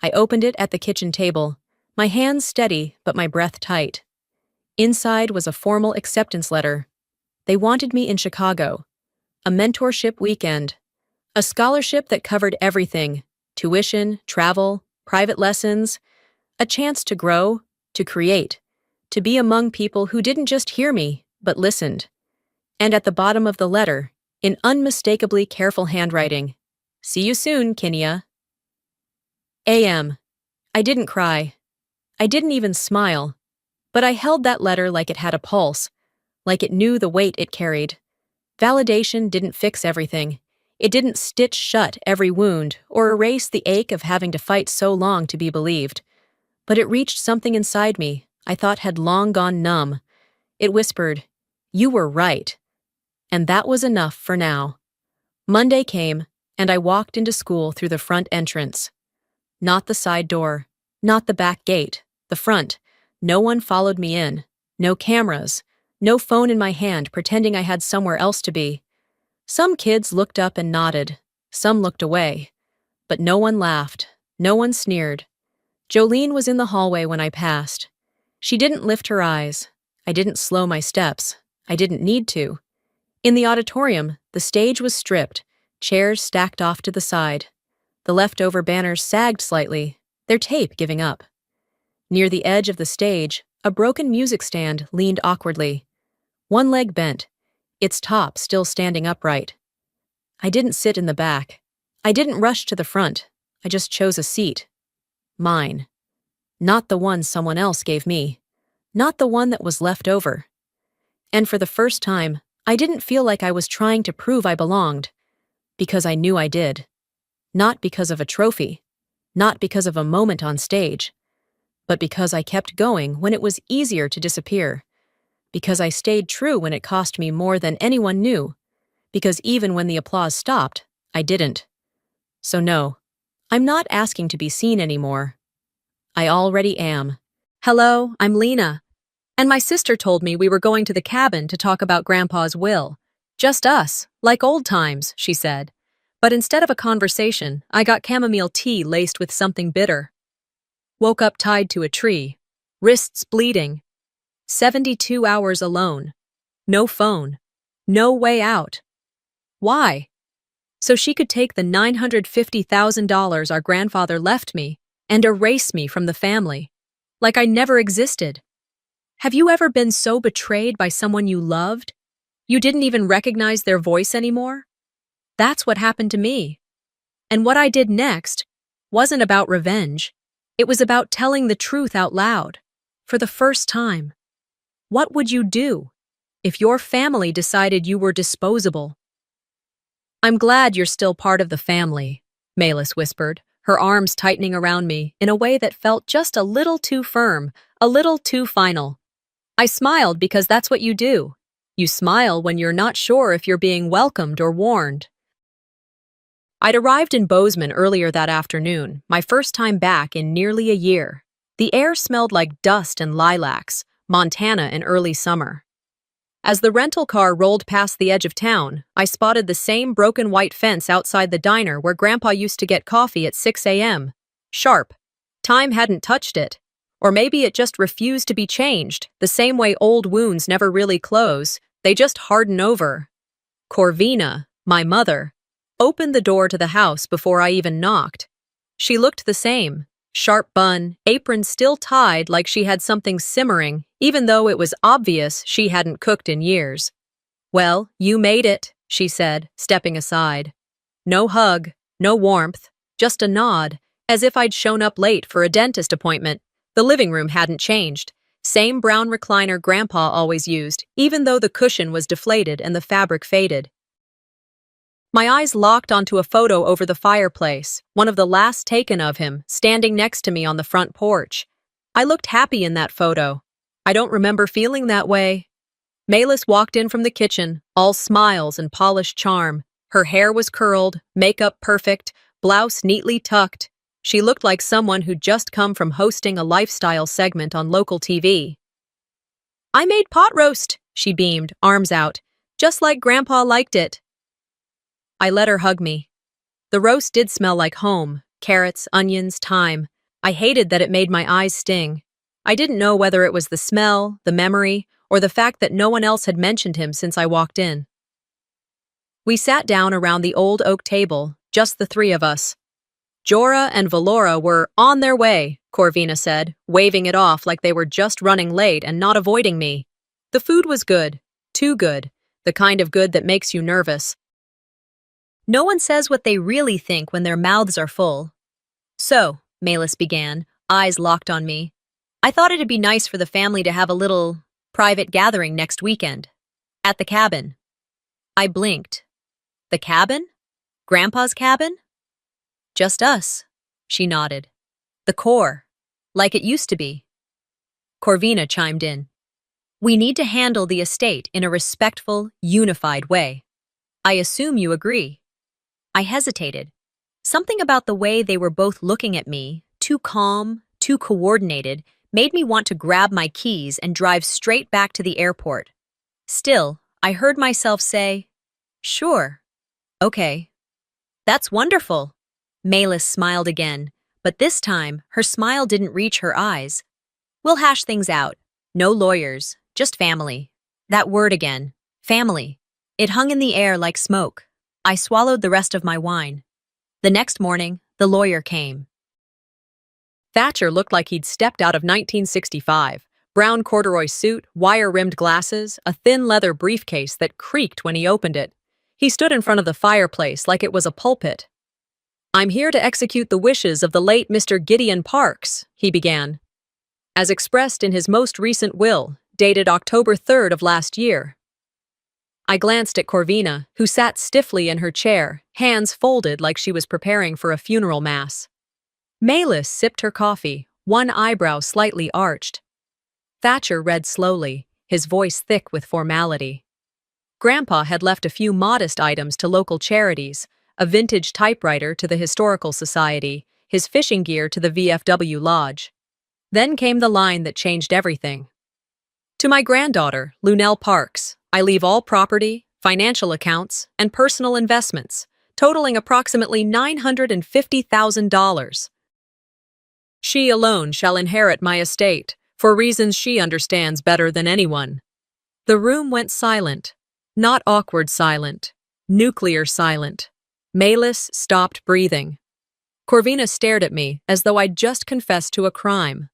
[SPEAKER 1] I opened it at the kitchen table, my hands steady but my breath tight. Inside was a formal acceptance letter. They wanted me in Chicago. A mentorship weekend. A scholarship that covered everything: tuition, travel, private lessons. A chance to grow, to create, to be among people who didn't just hear me, but listened. And at the bottom of the letter, in unmistakably careful handwriting, "See you soon, Kenya." A.M. I didn't cry. I didn't even smile. But I held that letter like it had a pulse, like it knew the weight it carried. Validation didn't fix everything. It didn't stitch shut every wound or erase the ache of having to fight so long to be believed. But it reached something inside me I thought had long gone numb. It whispered, "You were right." And that was enough for now. Monday came, and I walked into school through the front entrance. Not the side door, not the back gate, the front. No one followed me in. No cameras. No phone in my hand pretending I had somewhere else to be. Some kids looked up and nodded. Some looked away. But no one laughed. No one sneered. Jolene was in the hallway when I passed. She didn't lift her eyes. I didn't slow my steps. I didn't need to. In the auditorium, the stage was stripped, chairs stacked off to the side. The leftover banners sagged slightly, their tape giving up. Near the edge of the stage, a broken music stand leaned awkwardly. One leg bent, its top still standing upright. I didn't sit in the back. I didn't rush to the front. I just chose a seat. Mine. Not the one someone else gave me. Not the one that was left over. And for the first time, I didn't feel like I was trying to prove I belonged. Because I knew I did. Not because of a trophy. Not because of a moment on stage. But because I kept going when it was easier to disappear. Because I stayed true when it cost me more than anyone knew. Because even when the applause stopped, I didn't. So no, I'm not asking to be seen anymore. I already am.
[SPEAKER 2] Hello, I'm Lena. And my sister told me we were going to the cabin to talk about Grandpa's will. Just us, like old times, she said. But instead of a conversation, I got chamomile tea laced with something bitter. Woke up tied to a tree, wrists bleeding. 72 hours alone. No phone. No way out. Why? So she could take the $950,000 our grandfather left me and erase me from the family. Like I never existed. Have you ever been so betrayed by someone you loved? You didn't even recognize their voice anymore? That's what happened to me. And what I did next wasn't about revenge. It was about telling the truth out loud, for the first time. What would you do if your family decided you were disposable? I'm glad you're still part of the family, Malis whispered, her arms tightening around me in a way that felt just a little too firm, a little too final. I smiled because that's what you do. You smile when you're not sure if you're being welcomed or warned. I'd arrived in Bozeman earlier that afternoon, my first time back in nearly a year. The air smelled like dust and lilacs, Montana in early summer. As the rental car rolled past the edge of town, I spotted the same broken white fence outside the diner where Grandpa used to get coffee at 6 a.m. Sharp. Time hadn't touched it. Or maybe it just refused to be changed, the same way old wounds never really close, they just harden over. Corvina, my mother, opened the door to the house before I even knocked. She looked the same, sharp bun, apron still tied like she had something simmering, even though it was obvious she hadn't cooked in years. "Well, you made it," she said, stepping aside. No hug, no warmth, just a nod, as if I'd shown up late for a dentist appointment. The living room hadn't changed. Same brown recliner Grandpa always used, even though the cushion was deflated and the fabric faded. My eyes locked onto a photo over the fireplace, one of the last taken of him, standing next to me on the front porch. I looked happy in that photo. I don't remember feeling that way. Malis walked in from the kitchen, all smiles and polished charm. Her hair was curled, makeup perfect, blouse neatly tucked. She looked like someone who'd just come from hosting a lifestyle segment on local TV. "I made pot roast," she beamed, arms out, "just like Grandpa liked it." I let her hug me. The roast did smell like home, carrots, onions, thyme. I hated that it made my eyes sting. I didn't know whether it was the smell, the memory, or the fact that no one else had mentioned him since I walked in. We sat down around the old oak table, just the three of us. Jorah and Valora were on their way, Corvina said, waving it off like they were just running late and not avoiding me. The food was good, too good, the kind of good that makes you nervous. No one says what they really think when their mouths are full. "So," Malis began, eyes locked on me, "I thought it'd be nice for the family to have a little private gathering next weekend. At the cabin." I blinked. "The cabin? Grandpa's cabin?" "Just us," she nodded. "The core. Like it used to be." Corvina chimed in. "We need to handle the estate in a respectful, unified way. I assume you agree." I hesitated. Something about the way they were both looking at me, too calm, too coordinated, made me want to grab my keys and drive straight back to the airport. Still, I heard myself say, "Sure. Okay." "That's wonderful." Malis smiled again, but this time, her smile didn't reach her eyes. "We'll hash things out. No lawyers, just family." That word again, family. It hung in the air like smoke. I swallowed the rest of my wine. The next morning, the lawyer came. Thatcher looked like he'd stepped out of 1965. Brown corduroy suit, wire-rimmed glasses, a thin leather briefcase that creaked when he opened it. He stood in front of the fireplace like it was a pulpit. "I'm here to execute the wishes of the late Mr. Gideon Parks," he began, "as expressed in his most recent will, dated October 3rd of last year." I glanced at Corvina, who sat stiffly in her chair, hands folded like she was preparing for a funeral mass. Malis sipped her coffee, one eyebrow slightly arched. Thatcher read slowly, his voice thick with formality. Grandpa had left a few modest items to local charities, a vintage typewriter to the Historical Society, his fishing gear to the VFW Lodge. Then came the line that changed everything. "To my granddaughter, Lunell Parks, I leave all property, financial accounts, and personal investments, totaling approximately $950,000. She alone shall inherit my estate, for reasons she understands better than anyone." The room went silent. Not awkward silent. Nuclear silent. Malis stopped breathing. Corvina stared at me as though I'd just confessed to a crime.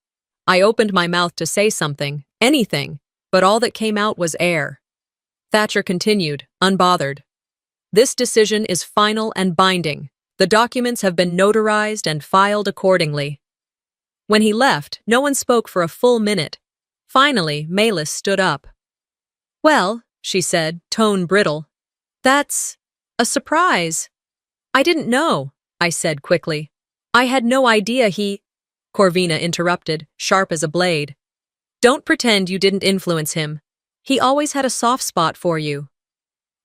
[SPEAKER 2] I opened my mouth to say something, anything, but all that came out was air. Thatcher continued, unbothered. "This decision is final and binding. The documents have been notarized and filed accordingly." When he left, no one spoke for a full minute. Finally, Malis stood up. "Well," she said, tone brittle, "that's a surprise." "I didn't know," I said quickly. "I had no idea he—" Corvina interrupted, sharp as a blade. "Don't pretend you didn't influence him. He always had a soft spot for you."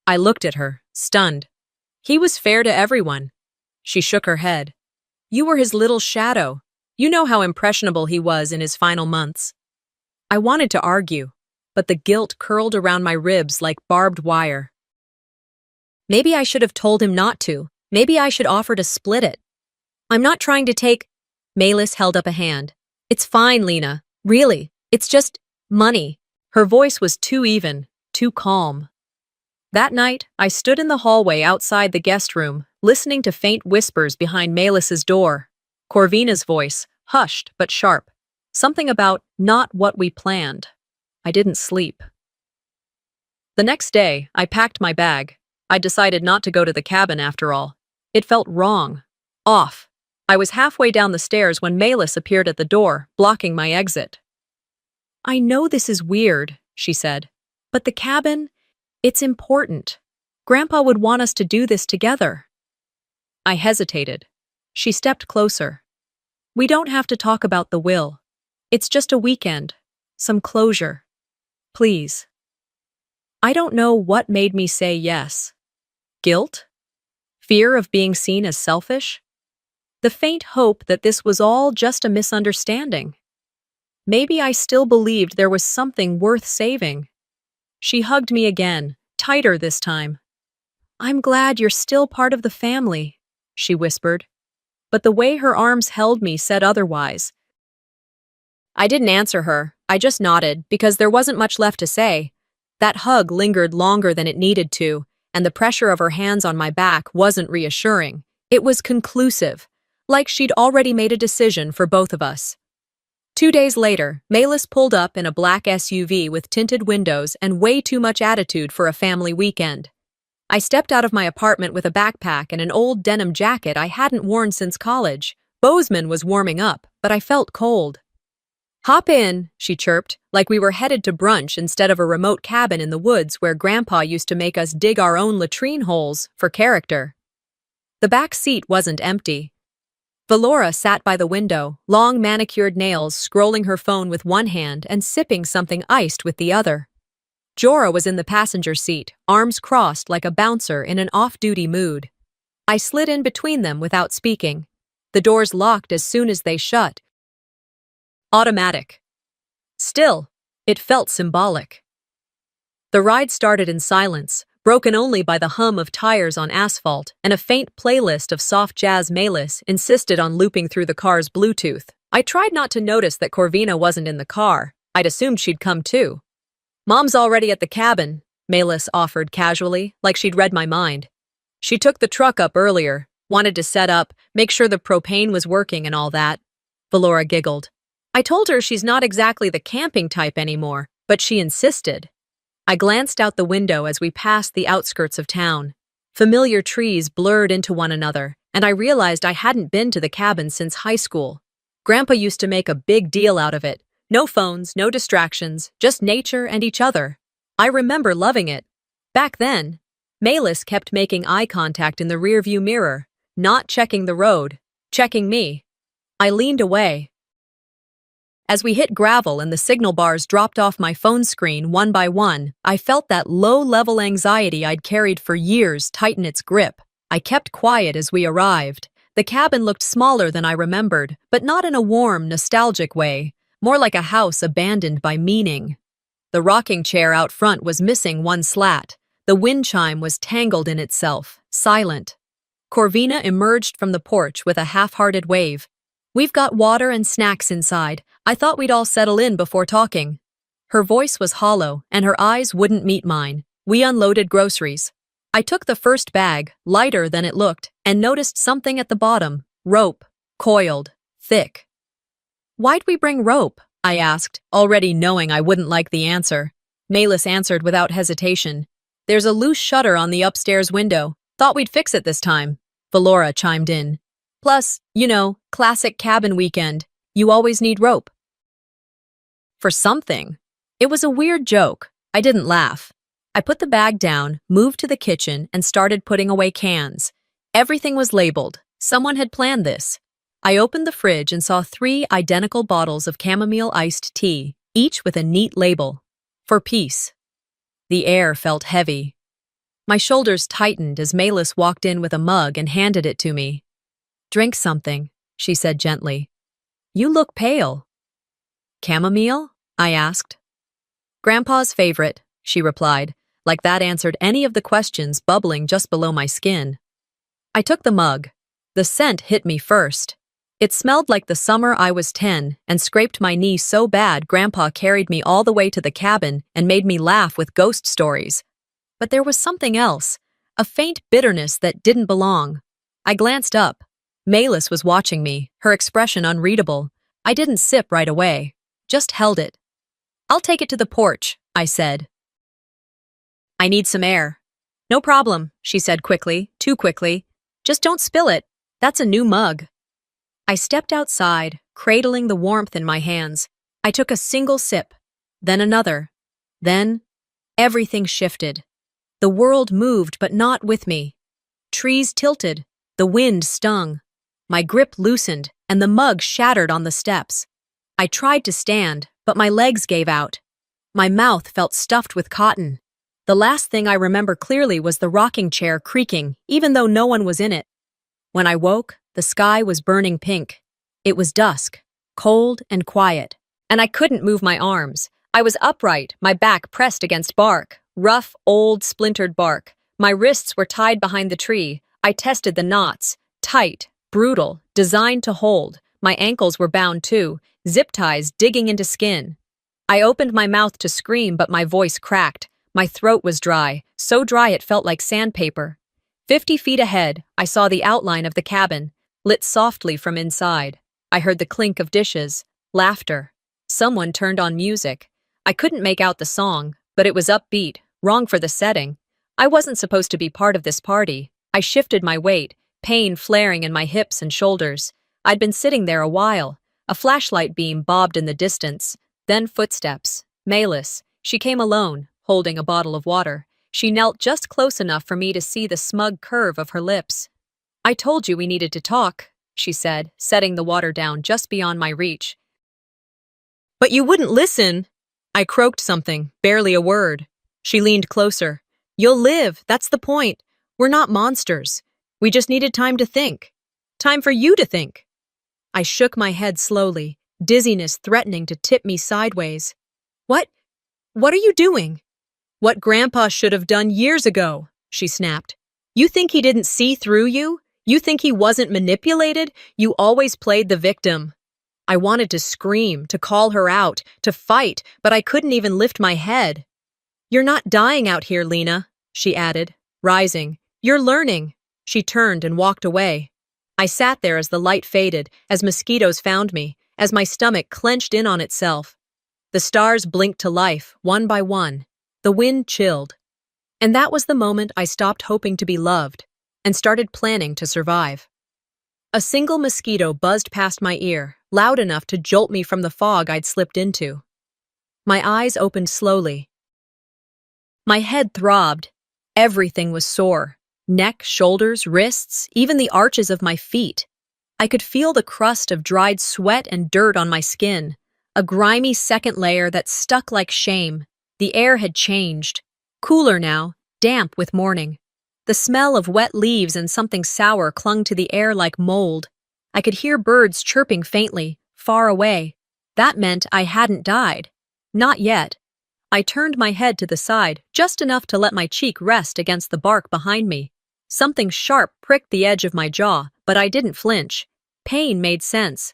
[SPEAKER 2] I looked at her, stunned. "He was fair to everyone." She shook her head. "You were his little shadow. You know how impressionable he was in his final months." I wanted to argue, but the guilt curled around my ribs like barbed wire. Maybe I should have told him not to. Maybe I should offer to split it. "I'm not trying to take—" Malis held up a hand. "It's fine, Lena. Really. It's just money." Her voice was too even, too calm. That night, I stood in the hallway outside the guest room, listening to faint whispers behind Malis's door. Corvina's voice, hushed but sharp. Something about not what we planned. I didn't sleep. The next day, I packed my bag. I decided not to go to the cabin after all. It felt wrong. Off. I was halfway down the stairs when Malis appeared at the door, blocking my exit. "I know this is weird," she said, "but the cabin, it's important." Grandpa would want us to do this together. I hesitated. She stepped closer. We don't have to talk about the will. It's just a weekend. Some closure. Please. I don't know what made me say yes. Guilt? Fear of being seen as selfish? The faint hope that this was all just a misunderstanding. Maybe I still believed there was something worth saving. She hugged me again, tighter this time. I'm glad you're still part of the family, she whispered. But the way her arms held me said otherwise.
[SPEAKER 1] I didn't answer her. I just nodded, because there wasn't much left to say. That hug lingered longer than it needed to, and the pressure of her hands on my back wasn't reassuring. It was conclusive, like she'd already made a decision for both of us. 2 days later, Malis pulled up in a black SUV with tinted windows and way too much attitude for a family weekend. I stepped out of my apartment with a backpack and an old denim jacket I hadn't worn since college. Bozeman was warming up, but I felt cold. Hop in, she chirped, like we were headed to brunch instead of a remote cabin in the woods where Grandpa used to make us dig our own latrine holes for character. The back seat wasn't empty. Valora sat by the window, long manicured nails, scrolling her phone with one hand and sipping something iced with the other. Jorah was in the passenger seat, arms crossed like a bouncer in an off-duty mood. I slid in between them without speaking. The doors locked as soon as they shut. Automatic. Still, it felt symbolic. The ride started in silence, broken only by the hum of tires on asphalt, and a faint playlist of soft jazz Malis insisted on looping through the car's Bluetooth. I tried not to notice that Corvina wasn't in the car. I'd assumed she'd come too. Mom's already at the cabin, Malis offered casually, like she'd read my mind. She took the truck up earlier, wanted to set up, make sure the propane was working and all that. Valora giggled. I told her she's not exactly the camping type anymore, but she insisted. I glanced out the window as we passed the outskirts of town. Familiar trees blurred into one another, and I realized I hadn't been to the cabin since high school. Grandpa used to make a big deal out of it. No phones, no distractions, just nature and each other. I remember loving it. Back then, Malis kept making eye contact in the rearview mirror, not checking the road, checking me. I leaned away. As we hit gravel and the signal bars dropped off my phone screen one by one, I felt that low-level anxiety I'd carried for years tighten its grip. I kept quiet as we arrived. The cabin looked smaller than I remembered, but not in a warm, nostalgic way. More like a house abandoned by meaning. The rocking chair out front was missing one slat. The wind chime was tangled in itself, silent. Corvina emerged from the porch with a half-hearted wave. We've got water and snacks inside. I thought we'd all settle in before talking. Her voice was hollow, and her eyes wouldn't meet mine. We unloaded groceries. I took the first bag, lighter than it looked, and noticed something at the bottom. Rope. Coiled. Thick. Why'd we bring rope? I asked, already knowing I wouldn't like the answer. Malis answered without hesitation. There's a loose shutter on the upstairs window. Thought we'd fix it this time. Valora chimed in. Plus, classic cabin weekend. You always need rope. For something. It was a weird joke. I didn't laugh. I put the bag down, moved to the kitchen, and started putting away cans. Everything was labeled. Someone had planned this. I opened the fridge and saw 3 identical bottles of chamomile iced tea, each with a neat label. For peace. The air felt heavy. My shoulders tightened as Malis walked in with a mug and handed it to me. Drink something, she said gently. You look pale. Chamomile? I asked. Grandpa's favorite, she replied, like that answered any of the questions bubbling just below my skin. I took the mug. The scent hit me first. It smelled like the summer I was 10 and scraped my knee so bad Grandpa carried me all the way to the cabin and made me laugh with ghost stories. But there was something else, a faint bitterness that didn't belong. I glanced up. Malis was watching me, her expression unreadable. I didn't sip right away, just held it. I'll take it to the porch, I said. I need some air. No problem, she said quickly, too quickly. Just don't spill it. That's a new mug. I stepped outside, cradling the warmth in my hands. I took a single sip, then another. Then, everything shifted. The world moved, but not with me. Trees tilted, the wind stung. My grip loosened, and the mug shattered on the steps. I tried to stand, but my legs gave out. My mouth felt stuffed with cotton. The last thing I remember clearly was the rocking chair creaking, even though no one was in it. When I woke, the sky was burning pink. It was dusk, cold and quiet, and I couldn't move my arms. I was upright, my back pressed against bark, rough, old, splintered bark. My wrists were tied behind the tree. I tested the knots, tight, brutal, designed to hold. My ankles were bound too, zip ties digging into skin. I opened my mouth to scream, but my voice cracked. My throat was dry, so dry it felt like sandpaper. 50 feet ahead, I saw the outline of the cabin, lit softly from inside. I heard the clink of dishes, laughter. Someone turned on music. I couldn't make out the song, but it was upbeat, wrong for the setting. I wasn't supposed to be part of this party. I shifted my weight, pain flaring in my hips and shoulders. I'd been sitting there a while. A flashlight beam bobbed in the distance. Then footsteps. Malis. She came alone, holding a bottle of water. She knelt just close enough for me to see the smug curve of her lips. "I told you we needed to talk," she said, setting the water down just beyond my reach. "But you wouldn't listen." I croaked something, barely a word. She leaned closer. "You'll live, that's the point. We're not monsters. We just needed time to think. Time for you to think." I shook my head slowly, dizziness threatening to tip me sideways. What are you doing?" "What Grandpa should have done years ago," she snapped. "You think he didn't see through you? You think he wasn't manipulated? You always played the victim." I wanted to scream, to call her out, to fight, but I couldn't even lift my head. "You're not dying out here, Lena," she added, rising. "You're learning." She turned and walked away. I sat there as the light faded, as mosquitoes found me, as my stomach clenched in on itself. The stars blinked to life, one by one. The wind chilled. And that was the moment I stopped hoping to be loved and started planning to survive. A single mosquito buzzed past my ear, loud enough to jolt me from the fog I'd slipped into. My eyes opened slowly. My head throbbed. Everything was sore. Neck, shoulders, wrists, even the arches of my feet. I could feel the crust of dried sweat and dirt on my skin, a grimy second layer that stuck like shame. The air had changed. Cooler now, damp with morning. The smell of wet leaves and something sour clung to the air like mold. I could hear birds chirping faintly, far away. That meant I hadn't died. Not yet. I turned my head to the side, just enough to let my cheek rest against the bark behind me. Something sharp pricked the edge of my jaw, but I didn't flinch. Pain made sense.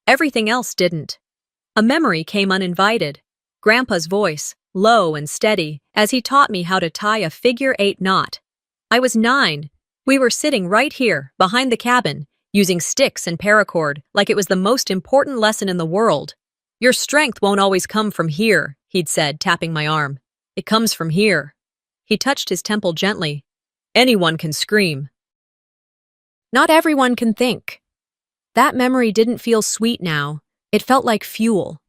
[SPEAKER 1] Everything else didn't. A memory came uninvited. Grandpa's voice, low and steady, as he taught me how to tie a figure-8 knot. I was 9. We were sitting right here, behind the cabin, using sticks and paracord like it was the most important lesson in the world. "Your strength won't always come from here," he'd said, tapping my arm. "It comes from here." He touched his temple gently. "Anyone can scream. Not everyone can think." That memory didn't feel sweet now. It felt like fuel.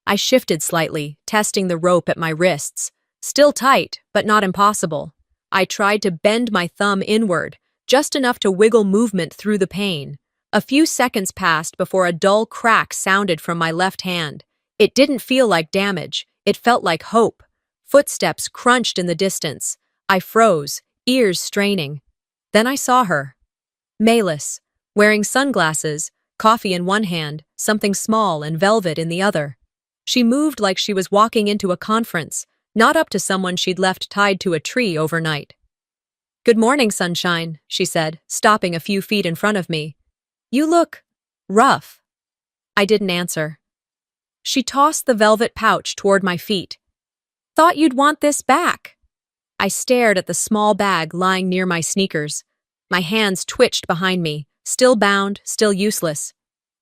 [SPEAKER 1] I shifted slightly, testing the rope at my wrists. Still tight, but not impossible. I tried to bend my thumb inward, just enough to wiggle movement through the pain. A few seconds passed before a dull crack sounded from my left hand. It didn't feel like damage. It felt like hope. Footsteps crunched in the distance. I froze, ears straining. Then I saw her. Malis, wearing sunglasses, coffee in one hand, something small and velvet in the other. She moved like she was walking into a conference, not up to someone she'd left tied to a tree overnight. "Good morning, sunshine," she said, stopping a few feet in front of me. "You look rough." I didn't answer. She tossed the velvet pouch toward my feet. "Thought you'd want this back." I stared at the small bag lying near my sneakers. My hands twitched behind me, still bound, still useless.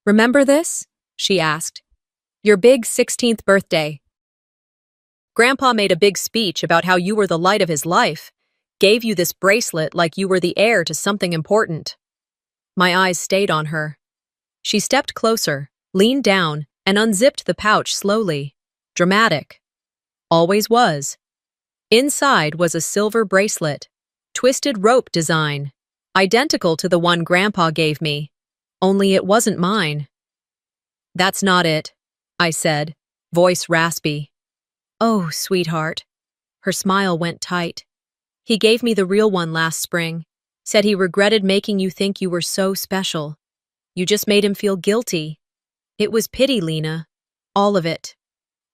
[SPEAKER 1] "Remember this?" she asked. "Your big 16th birthday. Grandpa made a big speech about how you were the light of his life, gave you this bracelet like you were the heir to something important." My eyes stayed on her. She stepped closer, leaned down, and unzipped the pouch slowly. Dramatic. Always was.
[SPEAKER 2] Inside was a silver bracelet, twisted rope design, identical to the one Grandpa gave me, only it wasn't mine. "That's not it," I said, voice raspy. "Oh, sweetheart." Her smile went tight. "He gave me the real one last spring. Said he regretted making you think you were so special. You just made him feel guilty. It was pity, Lena. All of it."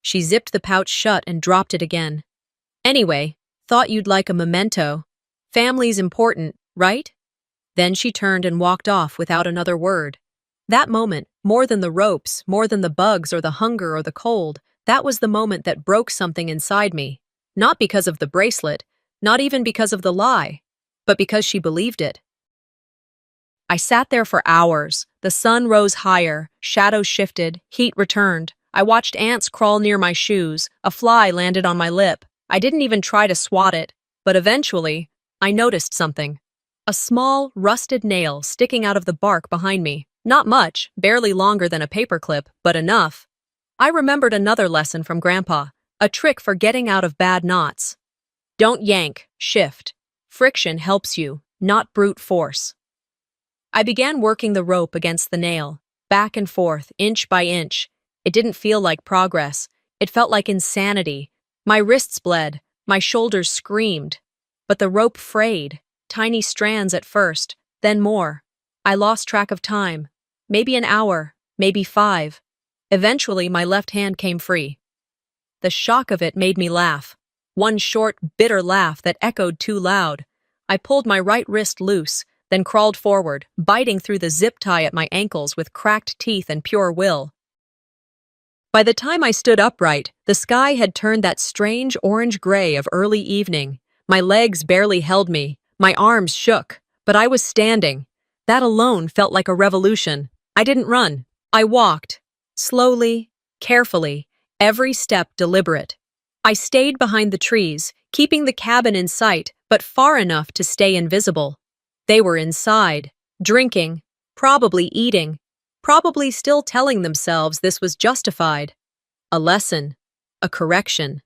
[SPEAKER 2] She zipped the pouch shut and dropped it again. "Anyway, thought you'd like a memento. Family's important, right?" Then she turned and walked off without another word. That moment, more than the ropes, more than the bugs or the hunger or the cold, that was the moment that broke something inside me. Not because of the bracelet, not even because of the lie, but because she believed it. I sat there for hours. The sun rose higher, shadows shifted, heat returned. I watched ants crawl near my shoes. A fly landed on my lip. I didn't even try to swat it, but eventually, I noticed something. A small, rusted nail sticking out of the bark behind me. Not much, barely longer than a paperclip, but enough. I remembered another lesson from Grandpa, a trick for getting out of bad knots. Don't yank, shift. Friction helps you, not brute force. I began working the rope against the nail, back and forth, inch by inch. It didn't feel like progress. It felt like insanity. My wrists bled, my shoulders screamed. But the rope frayed, tiny strands at first, then more. I lost track of time. Maybe an hour, maybe 5. Eventually, my left hand came free. The shock of it made me laugh. One short, bitter laugh that echoed too loud. I pulled my right wrist loose, then crawled forward, biting through the zip tie at my ankles with cracked teeth and pure will. By the time I stood upright, the sky had turned that strange orange-gray of early evening. My legs barely held me, my arms shook, but I was standing. That alone felt like a revolution. I didn't run. I walked. Slowly, carefully, every step deliberate. I stayed behind the trees, keeping the cabin in sight, but far enough to stay invisible. They were inside, drinking, probably eating, probably still telling themselves this was justified. A lesson, a correction.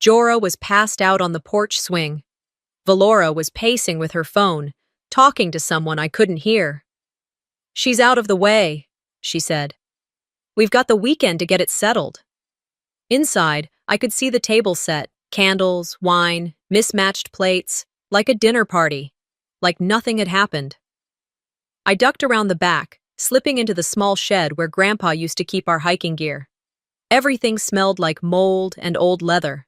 [SPEAKER 2] Jorah was passed out on the porch swing. Valora was pacing with her phone, talking to someone I couldn't hear. "She's out of the way," she said. "We've got the weekend to get it settled." Inside, I could see the table set, candles, wine, mismatched plates, like a dinner party, like nothing had happened. I ducked around the back, slipping into the small shed where Grandpa used to keep our hiking gear. Everything smelled like mold and old leather.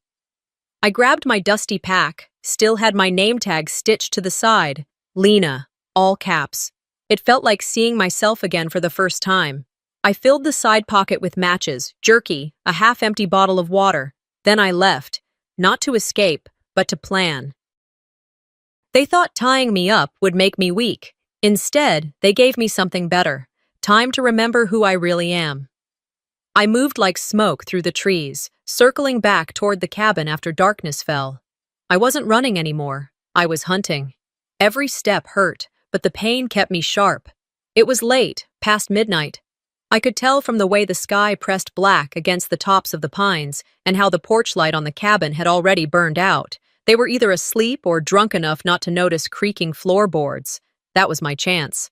[SPEAKER 2] I grabbed my dusty pack, still had my name tag stitched to the side, Lena, all caps. It felt like seeing myself again for the first time. I filled the side pocket with matches, jerky, a half-empty bottle of water. Then I left, not to escape, but to plan. They thought tying me up would make me weak. Instead, they gave me something better, time to remember who I really am. I moved like smoke through the trees, circling back toward the cabin after darkness fell. I wasn't running anymore. I was hunting. Every step hurt, but the pain kept me sharp. It was late, past midnight. I could tell from the way the sky pressed black against the tops of the pines and how the porch light on the cabin had already burned out. They were either asleep or drunk enough not to notice creaking floorboards. That was my chance.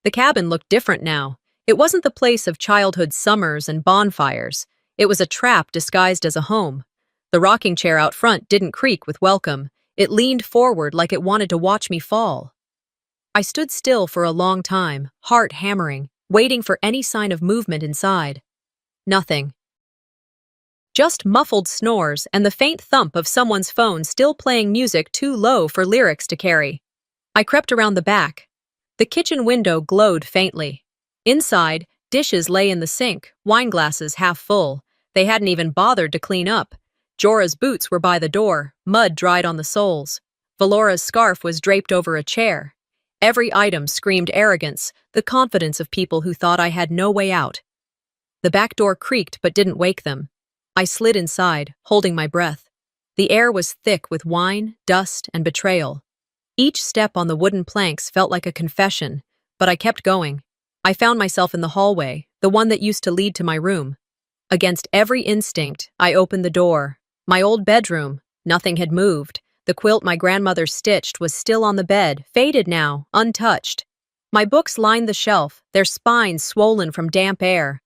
[SPEAKER 2] The cabin looked different now. It wasn't the place of childhood summers and bonfires. It was a trap disguised as a home. The rocking chair out front didn't creak with welcome. It leaned forward like it wanted to watch me fall. I stood still for a long time, heart hammering, waiting for any sign of movement inside. Nothing. Just muffled snores and the faint thump of someone's phone still playing music too low for lyrics to carry. I crept around the back. The kitchen window glowed faintly. Inside, dishes lay in the sink, wine glasses half full. They hadn't even bothered to clean up. Jorah's boots were by the door, mud dried on the soles. Valora's scarf was draped over a chair. Every item screamed arrogance, the confidence of people who thought I had no way out. The back door creaked but didn't wake them. I slid inside, holding my breath. The air was thick with wine, dust, and betrayal. Each step on the wooden planks felt like a confession, but I kept going. I found myself in the hallway, the one that used to lead to my room. Against every instinct, I opened the door. My old bedroom,
[SPEAKER 1] Nothing had moved. The quilt my grandmother stitched was still on the bed, faded now, untouched. My books lined the shelf, their spines swollen from damp air.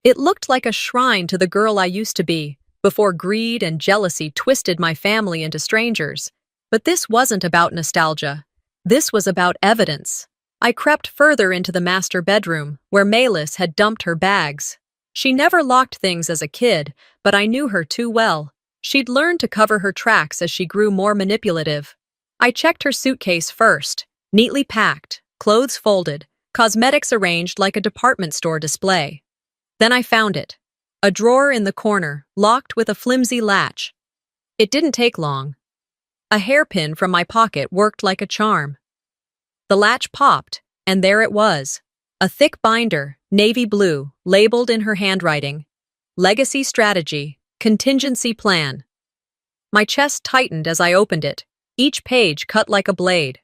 [SPEAKER 1] It looked like a shrine to the girl I used to be, before greed and jealousy twisted my family into strangers. But this wasn't about nostalgia. This was about evidence. I crept further into the master bedroom, where Malis had dumped her bags. She never locked things as a kid, but I knew her too well. She'd learned to cover her tracks as she grew more manipulative. I checked her suitcase first, neatly packed, clothes folded, cosmetics arranged like a department store display. Then I found it. A drawer in the corner, locked with a flimsy latch. It didn't take long. A hairpin from my pocket worked like a charm. The latch popped, and there it was. A thick binder, navy blue, labeled in her handwriting. Legacy Strategy, Contingency Plan. My chest tightened as I opened it, each page cut like a blade.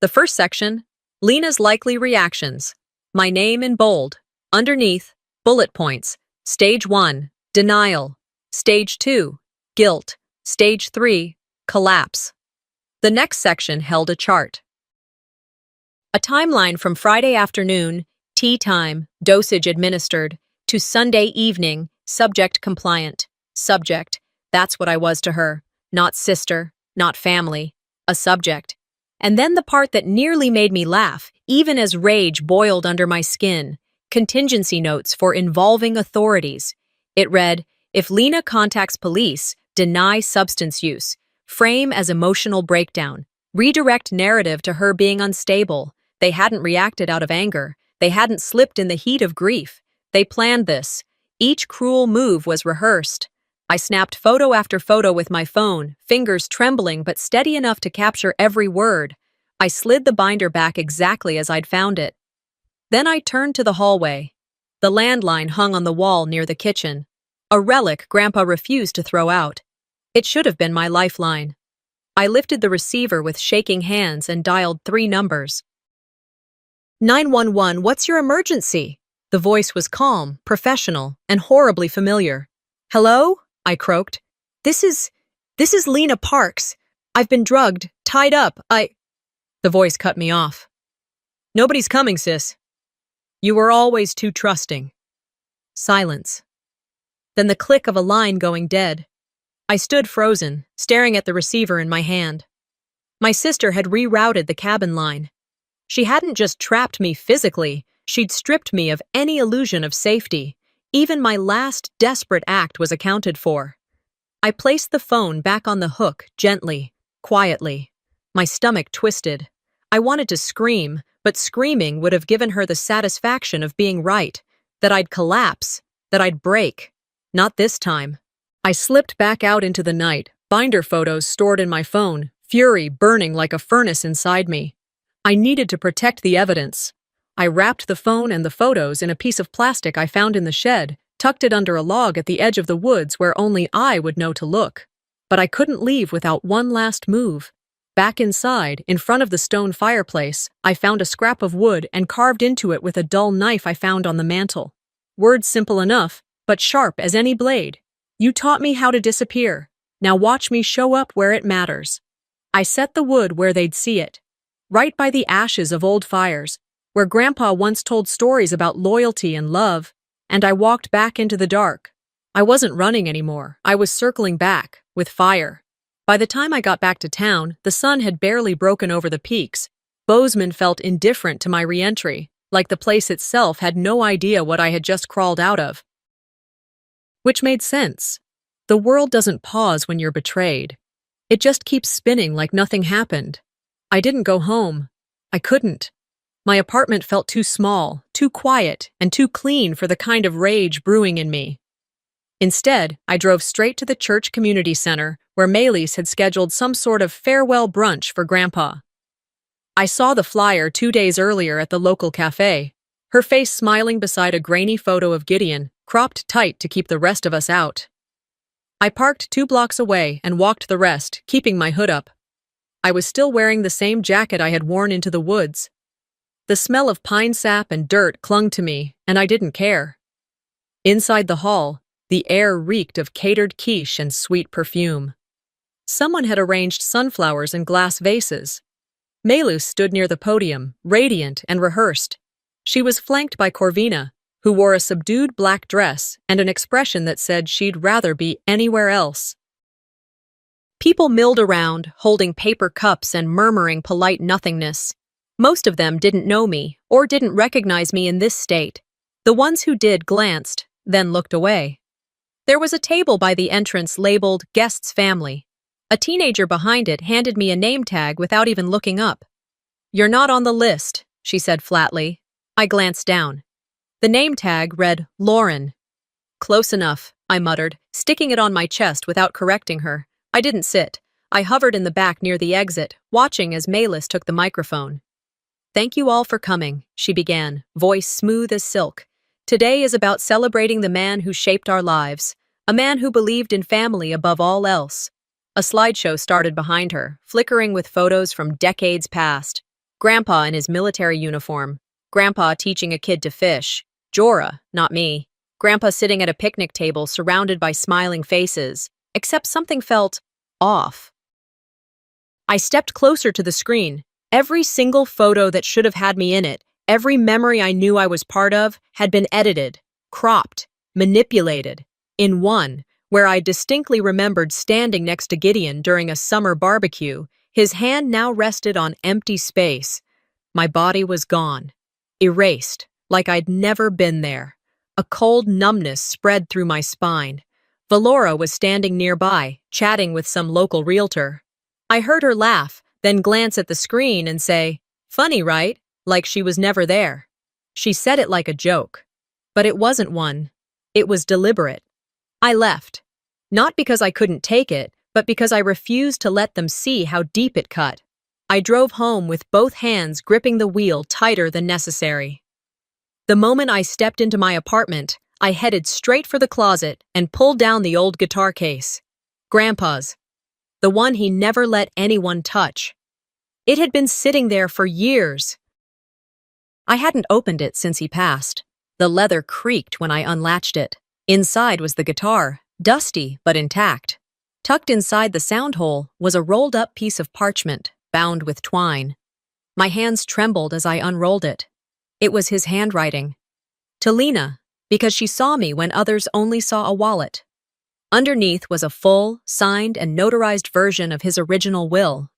[SPEAKER 1] The first section, Lena's likely reactions. My name in bold. Underneath, bullet points. Stage 1, denial. Stage 2, guilt. Stage 3, collapse. The next section held a chart. A timeline from Friday afternoon, tea time, dosage administered, to Sunday evening, subject compliant. Subject, that's what I was to her. Not sister, not family. A subject. And then the part that nearly made me laugh, even as rage boiled under my skin. Contingency notes for involving authorities. It read, if Lena contacts police, deny substance use. Frame as emotional breakdown. Redirect narrative to her being unstable. They hadn't reacted out of anger. They hadn't slipped in the heat of grief. They planned this. Each cruel move was rehearsed. I snapped photo after photo with my phone, fingers trembling but steady enough to capture every word. I slid the binder back exactly as I'd found it. Then I turned to the hallway. The landline hung on the wall near the kitchen. A relic Grandpa refused to throw out. It should have been my lifeline. I lifted the receiver with shaking hands and dialed 3 numbers. 911, what's your emergency? The voice was calm, professional, and horribly familiar. Hello? I croaked. This is Lena Parks. I've been drugged, tied up, The voice cut me off. Nobody's coming, sis. You were always too trusting. Silence. Then the click of a line going dead. I stood frozen, staring at the receiver in my hand. My sister had rerouted the cabin line. She hadn't just trapped me physically, she'd stripped me of any illusion of safety. Even my last desperate act was accounted for. I placed the phone back on the hook, gently, quietly. My stomach twisted. I wanted to scream, but screaming would have given her the satisfaction of being right, that I'd collapse, that I'd break. Not this time. I slipped back out into the night, binder photos stored in my phone, fury burning like a furnace inside me. I needed to protect the evidence. I wrapped the phone and the photos in a piece of plastic I found in the shed, tucked it under a log at the edge of the woods where only I would know to look. But I couldn't leave without one last move. Back inside, in front of the stone fireplace, I found a scrap of wood and carved into it with a dull knife I found on the mantel. Words simple enough, but sharp as any blade. You taught me how to disappear. Now watch me show up where it matters. I set the wood where they'd see it. Right by the ashes of old fires, where Grandpa once told stories about loyalty and love, and I walked back into the dark. I wasn't running anymore. I was circling back, with fire. By the time I got back to town, the sun had barely broken over the peaks. Bozeman felt indifferent to my re-entry, like the place itself had no idea what I had just crawled out of. Which made sense. The world doesn't pause when you're betrayed. It just keeps spinning like nothing happened. I didn't go home. I couldn't. My apartment felt too small, too quiet, and too clean for the kind of rage brewing in me. Instead, I drove straight to the church community center, where Malis had scheduled some sort of farewell brunch for Grandpa. I saw the flyer 2 days earlier at the local cafe, her face smiling beside a grainy photo of Gideon, cropped tight to keep the rest of us out. I parked 2 blocks away and walked the rest, keeping my hood up. I was still wearing the same jacket I had worn into the woods. The smell of pine sap and dirt clung to me, and I didn't care. Inside the hall, the air reeked of catered quiche and sweet perfume.
[SPEAKER 2] Someone had arranged sunflowers in glass vases. Melus stood near the podium, radiant and rehearsed. She was flanked by Corvina, who wore a subdued black dress and an expression that said she'd rather be anywhere else. People milled around, holding paper cups and murmuring polite nothingness. Most of them didn't know me or didn't recognize me in this state. The ones who did glanced, then looked away. There was a table by the entrance labeled Guest's Family. A teenager behind it handed me a name tag without even looking up. "You're not on the list," she said flatly. I glanced down. The name tag read Lauren. "Close enough," I muttered, sticking it on my chest without correcting her. I didn't sit. I hovered in the back near the exit, watching as Melus took the microphone. "Thank you all for coming," she began, voice smooth as silk. "Today is about celebrating the man who shaped our lives, a man who believed in family above all else." A slideshow started behind her, flickering with photos from decades past. Grandpa in his military uniform, Grandpa teaching a kid to fish, Jorah, not me, Grandpa sitting at a picnic table surrounded by smiling faces, except something felt off. I stepped closer to the screen. Every single photo that should have had me in it, every memory I knew I was part of, had been edited, cropped, manipulated. In one, where I distinctly remembered standing next to Gideon during a summer barbecue, his hand now rested on empty space. My body was gone, erased, like I'd never been there. A cold numbness spread through my spine. Valora was standing nearby, chatting with some local realtor. I heard her laugh, then glance at the screen and say, "Funny, right?" Like she was never there. She said it like a joke. But it wasn't one. It was deliberate. I left. Not because I couldn't take it, but because I refused to let them see how deep it cut. I drove home with both hands gripping the wheel tighter than necessary. The moment I stepped into my apartment, I headed straight for the closet and pulled down the old guitar case. Grandpa's. The one he never let anyone touch. It had been sitting there for years. I hadn't opened it since he passed. The leather creaked when I unlatched it. Inside was the guitar, dusty but intact. Tucked inside the sound hole was a rolled-up piece of parchment, bound with twine. My hands trembled as I unrolled it. It was his handwriting. To Lena, because she saw me when others only saw a wallet. Underneath was a full, signed and notarized version of his original will.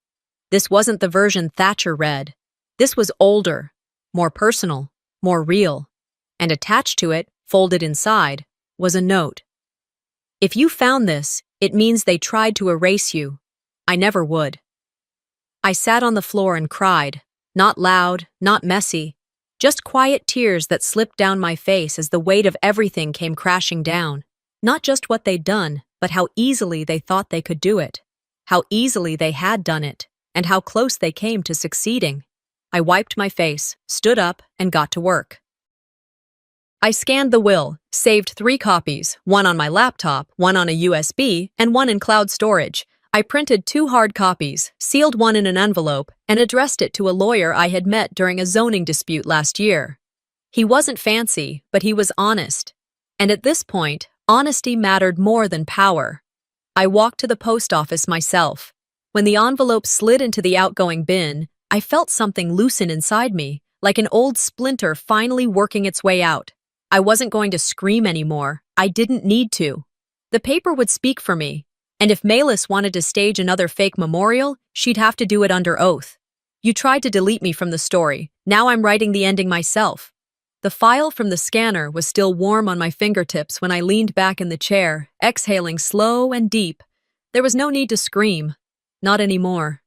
[SPEAKER 2] This wasn't the version Thatcher read. This was older, more personal, more real. And attached to it, folded inside, was a note. "If you found this, it means they tried to erase you. I never would." I sat on the floor and cried, not loud, not messy, just quiet tears that slipped down my face as the weight of everything came crashing down. Not just what they'd done, but how easily they thought they could do it, how easily they had done it, and how close they came to succeeding. I wiped my face, stood up, and got to work. I scanned the will, saved 3 copies, one on my laptop, one on a USB, and one in cloud storage. I printed 2 hard copies, sealed one in an envelope, and addressed it to a lawyer I had met during a zoning dispute last year. He wasn't fancy, but he was honest. And at this point, honesty mattered more than power. I walked to the post office myself. When the envelope slid into the outgoing bin, I felt something loosen inside me, like an old splinter finally working its way out. I wasn't going to scream anymore. I didn't need to. The paper would speak for me, and if Melus wanted to stage another fake memorial, she'd have to do it under oath. You tried to delete me from the story. Now I'm writing the ending myself. The file from the scanner was still warm on my fingertips when I leaned back in the chair, exhaling slow and deep. There was no need to scream. Not anymore.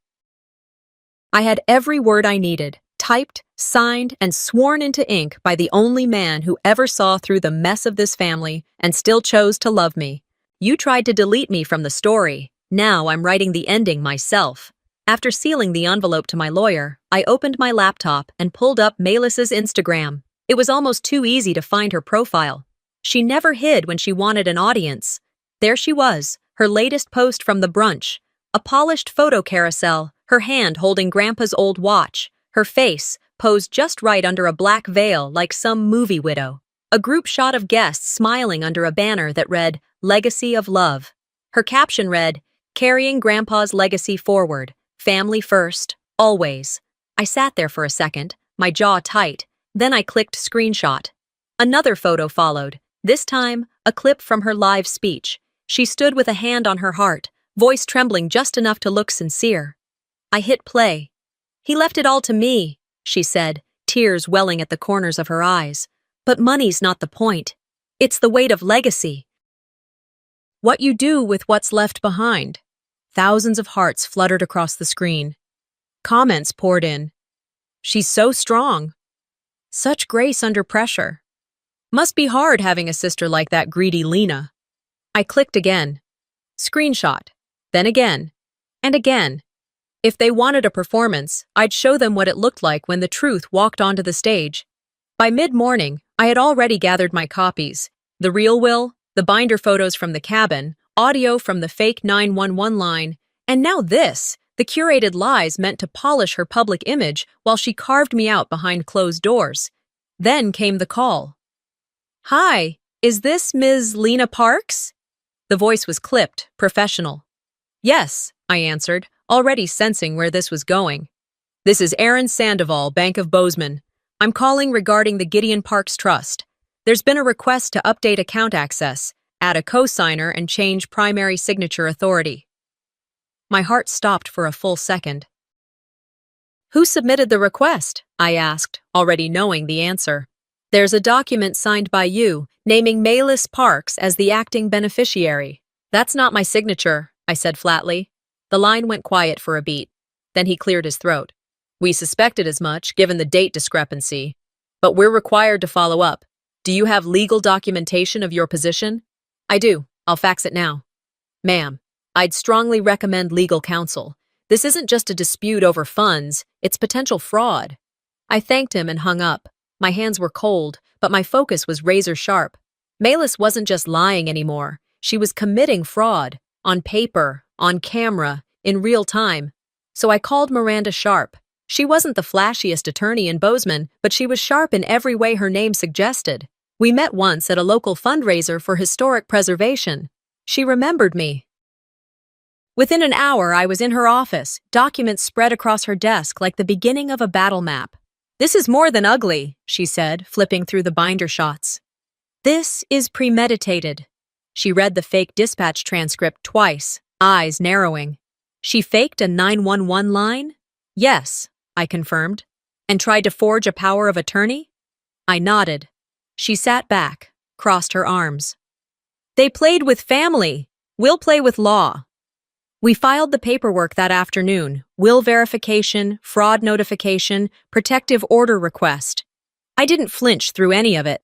[SPEAKER 2] I had every word I needed, typed, signed, and sworn into ink by the only man who ever saw through the mess of this family and still chose to love me. You tried to delete me from the story. Now I'm writing the ending myself. After sealing the envelope to my lawyer, I opened my laptop and pulled up Melis's Instagram. It was almost too easy to find her profile. She never hid when she wanted an audience. There she was, her latest post from the brunch. A polished photo carousel, her hand holding Grandpa's old watch, her face posed just right under a black veil like some movie widow. A group shot of guests smiling under a banner that read, "Legacy of Love." Her caption read, Carrying Grandpa's legacy forward. Family first, always. I sat there for a second, my jaw tight. Then I clicked screenshot. Another photo followed. This time, a clip from her live speech. She stood with a hand on her heart, voice trembling just enough to look sincere. I hit play. "He left it all to me," she said, tears welling at the corners of her eyes. "But money's not the point. It's the weight of legacy. What you do with what's left behind." Thousands of hearts fluttered across the screen. Comments poured in. "She's so strong. Such grace under pressure. Must be hard having a sister like that greedy Lena." I clicked again. Screenshot. Then again. And again. If they wanted a performance, I'd show them what it looked like when the truth walked onto the stage. By mid-morning, I had already gathered my copies. The real will, the binder photos from the cabin, audio from the fake 911 line, and now this, the curated lies meant to polish her public image while she carved me out behind closed doors. Then came the call. "Hi, is this Ms. Lena Parks?" The voice was clipped, professional. "Yes," I answered, already sensing where this was going. "This is Aaron Sandoval, Bank of Bozeman. I'm calling regarding the Gideon Parks Trust. There's been a request to update account access, add a co-signer, and change primary signature authority." My heart stopped for a full second. "Who submitted the request?" I asked, already knowing the answer. "There's a document signed by you, naming Mayless Parks as the acting beneficiary." "That's not my signature," I said flatly. The line went quiet for a beat. Then he cleared his throat. "We suspected as much, given the date discrepancy. But we're required to follow up. Do you have legal documentation of your position?" "I do. I'll fax it now." "Ma'am, I'd strongly recommend legal counsel. This isn't just a dispute over funds, it's potential fraud." I thanked him and hung up. My hands were cold, but my focus was razor sharp. Mayless wasn't just lying anymore. She was committing fraud. On paper, on camera, in real time. So I called Miranda Sharp. She wasn't the flashiest attorney in Bozeman, but she was sharp in every way her name suggested. We met once at a local fundraiser for historic preservation. She remembered me. Within an hour, I was in her office, documents spread across her desk like the beginning of a battle map. "This is more than ugly," she said, flipping through the binder shots. "This is premeditated." She read the fake dispatch transcript twice, eyes narrowing. "She faked a 911 line?" "Yes," I confirmed. "And tried to forge a power of attorney?" I nodded. She sat back, crossed her arms. "They played with family. We'll play with law." We filed the paperwork that afternoon: will verification, fraud notification, protective order request. I didn't flinch through any of it.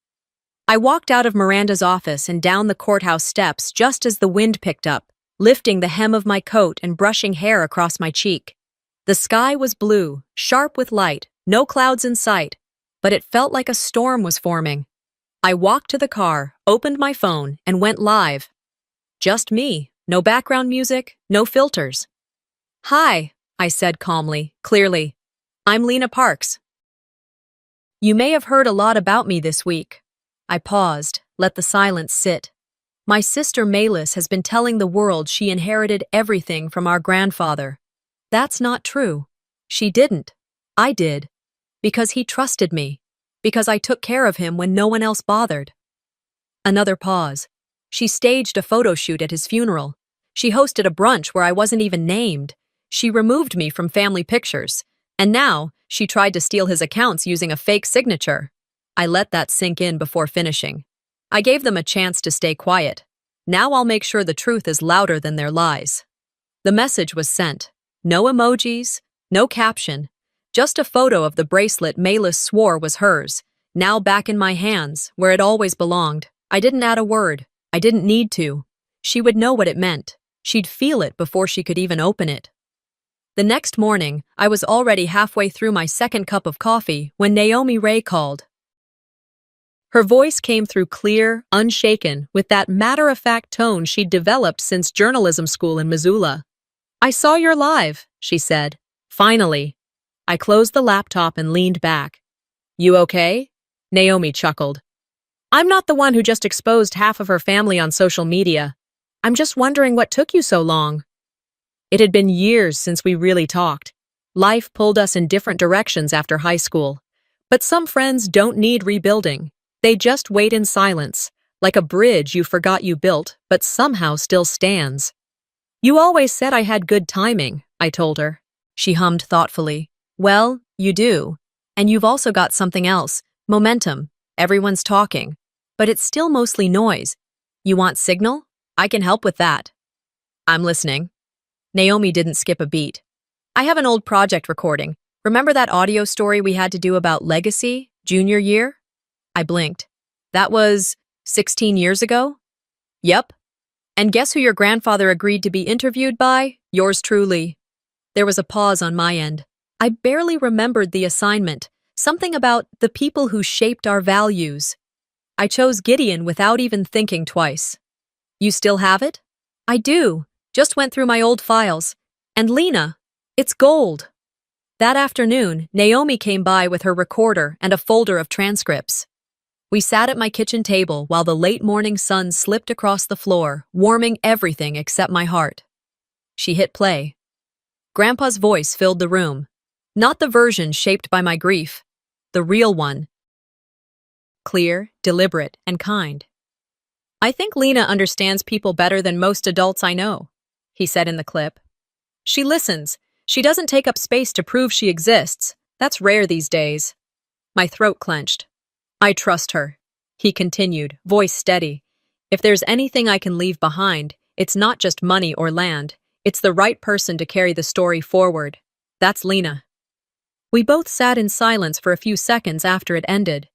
[SPEAKER 2] I walked out of Miranda's office and down the courthouse steps just as the wind picked up, lifting the hem of my coat and brushing hair across my cheek. The sky was blue, sharp with light, no clouds in sight, but it felt like a storm was forming. I walked to the car, opened my phone, and went live. Just me, no background music, no filters. "Hi," I said calmly, clearly. "I'm Lena Parks. You may have heard a lot about me this week." I paused, let the silence sit. My sister Mayless has been telling the world she inherited everything from our grandfather. That's not true. She didn't. I did. Because he trusted me. Because I took care of him when no one else bothered. Another pause. She staged a photo shoot at his funeral. She hosted a brunch where I wasn't even named. She removed me from family pictures. And now, she tried to steal his accounts using a fake signature. I let that sink in before finishing. I gave them a chance to stay quiet. Now I'll make sure the truth is louder than their lies. The message was sent. No emojis, no caption. Just a photo of the bracelet Mayless swore was hers, now back in my hands, where it always belonged. I didn't add a word. I didn't need to. She would know what it meant. She'd feel it before she could even open it. The next morning, I was already halfway through my second cup of coffee when Naomi Ray called. Her voice came through clear, unshaken, with that matter-of-fact tone she'd developed since journalism school in Missoula. "I saw you're live," she said. "Finally." I closed the laptop and leaned back. "You okay?" Naomi chuckled. "I'm not the one who just exposed half of her family on social media. I'm just wondering what took you so long." It had been years since we really talked. Life pulled us in different directions after high school. But some friends don't need rebuilding. They just wait in silence, like a bridge you forgot you built, but somehow still stands. You always said I had good timing, I told her. She hummed thoughtfully. Well, you do. And you've also got something else. Momentum. Everyone's talking. But it's still mostly noise. You want signal? I can help with that. I'm listening. Naomi didn't skip a beat. I have an old project recording. Remember that audio story we had to do about legacy, junior year? I blinked. That was 16 years ago? Yep. And guess who your grandfather agreed to be interviewed by? Yours truly. There was a pause on my end. I barely remembered the assignment. Something about the people who shaped our values. I chose Gideon without even thinking twice. You still have it? I do. Just went through my old files. And Lena, it's gold. That afternoon, Naomi came by with her recorder and a folder of transcripts. We sat at my kitchen table while the late morning sun slipped across the floor, warming everything except my heart. She hit play. Grandpa's voice filled the room. Not the version shaped by my grief. The real one. Clear, deliberate, and kind. I think Lena understands people better than most adults I know, he said in the clip. She listens. She doesn't take up space to prove she exists. That's rare these days. My throat clenched. I trust her, he continued, voice steady. If there's anything I can leave behind, it's not just money or land. It's the right person to carry the story forward. That's Lena. We both sat in silence for a few seconds after it ended.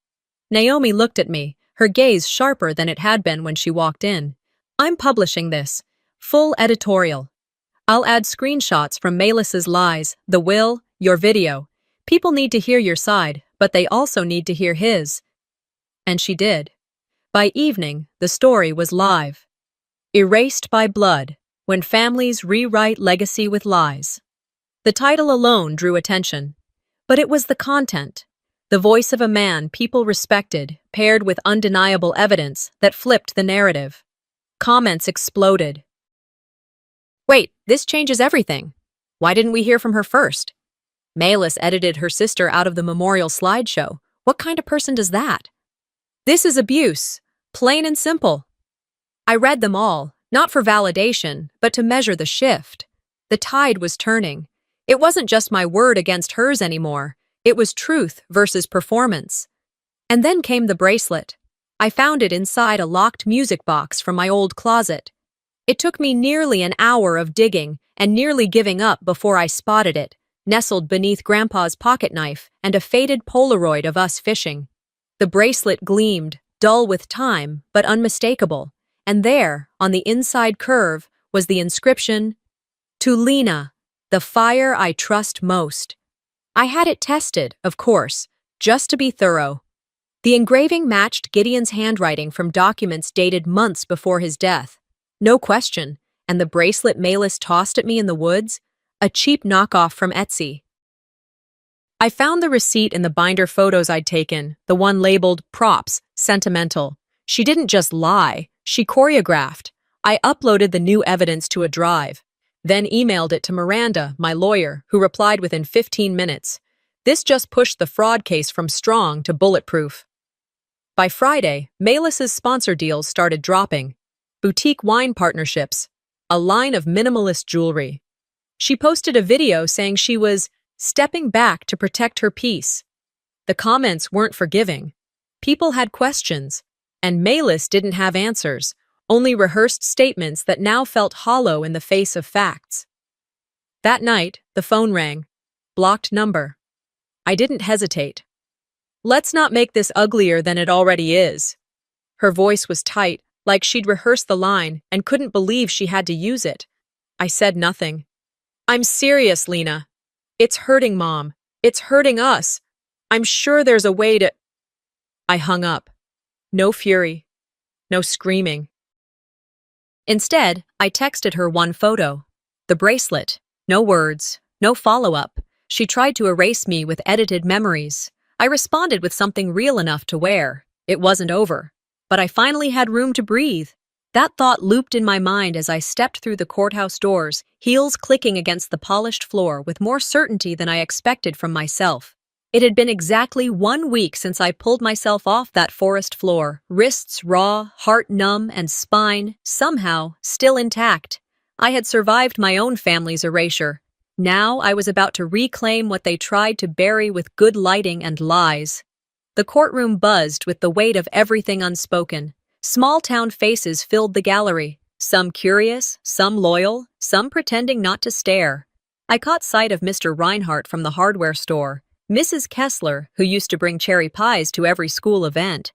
[SPEAKER 2] Naomi looked at me, her gaze sharper than it had been when she walked in. I'm publishing this. Full editorial. I'll add screenshots from Melis's lies, the will, your video. People need to hear your side, but they also need to hear his. And she did. By evening, the story was live. Erased by blood, when families rewrite legacy with lies. The title alone drew attention. But it was the content. The voice of a man people respected, paired with undeniable evidence that flipped the narrative. Comments exploded. Wait, this changes everything. Why didn't we hear from her first? Melis edited her sister out of the memorial slideshow. What kind of person does that? This is abuse, plain and simple. I read them all, not for validation, but to measure the shift. The tide was turning. It wasn't just my word against hers anymore. It was truth versus performance. And then came the bracelet. I found it inside a locked music box from my old closet. It took me nearly an hour of digging and nearly giving up before I spotted it, nestled beneath Grandpa's pocket knife and a faded Polaroid of us fishing. The bracelet gleamed, dull with time, but unmistakable. And there, on the inside curve, was the inscription, "To Lena, the fire I trust most." I had it tested, of course, just to be thorough. The engraving matched Gideon's handwriting from documents dated months before his death. No question, and the bracelet Melis tossed at me in the woods, a cheap knockoff from Etsy. I found the receipt in the binder photos I'd taken, the one labeled props, sentimental. She didn't just lie, she choreographed. I uploaded the new evidence to a drive, then emailed it to Miranda, my lawyer, who replied within 15 minutes. This just pushed the fraud case from strong to bulletproof. By Friday, Melis's sponsor deals started dropping. Boutique wine partnerships, a line of minimalist jewelry. She posted a video saying she was stepping back to protect her peace. The comments weren't forgiving. People had questions, and Melis didn't have answers, only rehearsed statements that now felt hollow in the face of facts. That night, the phone rang. Blocked number. I didn't hesitate. Let's not make this uglier than it already is. Her voice was tight, like she'd rehearsed the line and couldn't believe she had to use it. I said nothing. I'm serious, Lena. It's hurting Mom. It's hurting us. I'm sure there's a way to... I hung up. No fury. No screaming. Instead, I texted her one photo. The bracelet. No words. No follow-up. She tried to erase me with edited memories. I responded with something real enough to wear. It wasn't over. But I finally had room to breathe. That thought looped in my mind as I stepped through the courthouse doors, heels clicking against the polished floor with more certainty than I expected from myself. It had been exactly 1 week since I pulled myself off that forest floor, wrists raw, heart numb, and spine, somehow, still intact. I had survived my own family's erasure. Now I was about to reclaim what they tried to bury with good lighting and lies. The courtroom buzzed with the weight of everything unspoken. Small-town faces filled the gallery, some curious, some loyal, some pretending not to stare. I caught sight of Mr. Reinhardt from the hardware store, Mrs. Kessler, who used to bring cherry pies to every school event.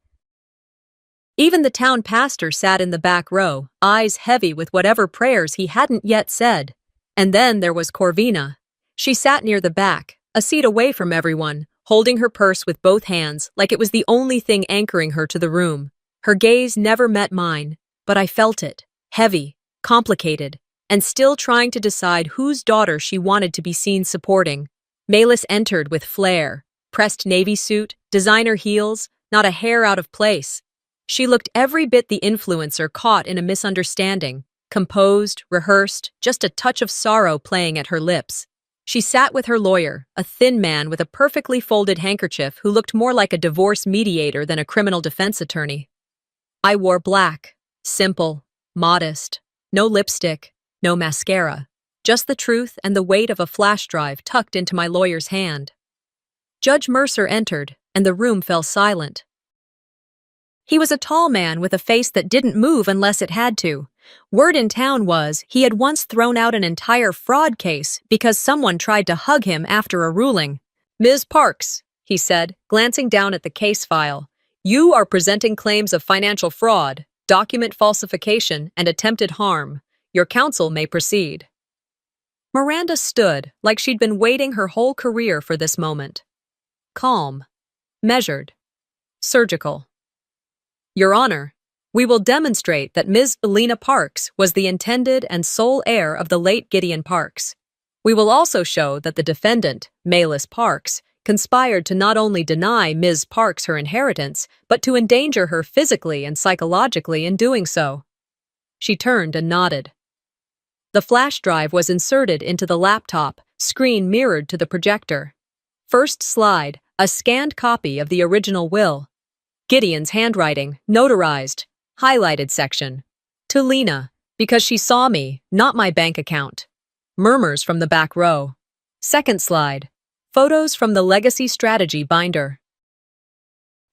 [SPEAKER 2] Even the town pastor sat in the back row, eyes heavy with whatever prayers he hadn't yet said. And then there was Corvina. She sat near the back, a seat away from everyone, holding her purse with both hands like it was the only thing anchoring her to the room. Her gaze never met mine, but I felt it, heavy, complicated, and still trying to decide whose daughter she wanted to be seen supporting. Malis entered with flair, pressed navy suit, designer heels, not a hair out of place. She looked every bit the influencer caught in a misunderstanding, composed, rehearsed, just a touch of sorrow playing at her lips. She sat with her lawyer, a thin man with a perfectly folded handkerchief who looked more like a divorce mediator than a criminal defense attorney. I wore black, simple, modest, no lipstick, no mascara, just the truth and the weight of a flash drive tucked into my lawyer's hand. Judge Mercer entered, and the room fell silent. He was a tall man with a face that didn't move unless it had to. Word in town was he had once thrown out an entire fraud case because someone tried to hug him after a ruling. "Ms. Parks," he said, glancing down at the case file, "you are presenting claims of financial fraud, document falsification, and attempted harm. Your counsel may proceed." Miranda stood like she'd been waiting her whole career for this moment. Calm, measured, surgical. "Your Honor, we will demonstrate that Ms. Elena Parks was the intended and sole heir of the late Gideon Parks. We will also show that the defendant, Malis Parks, conspired to not only deny Ms. Parks her inheritance, but to endanger her physically and psychologically in doing so." She turned and nodded. The flash drive was inserted into the laptop, screen mirrored to the projector. First slide, a scanned copy of the original will. Gideon's handwriting, notarized, highlighted section. "To Lena, because she saw me, not my bank account." Murmurs from the back row. Second slide. Photos from the Legacy Strategy binder.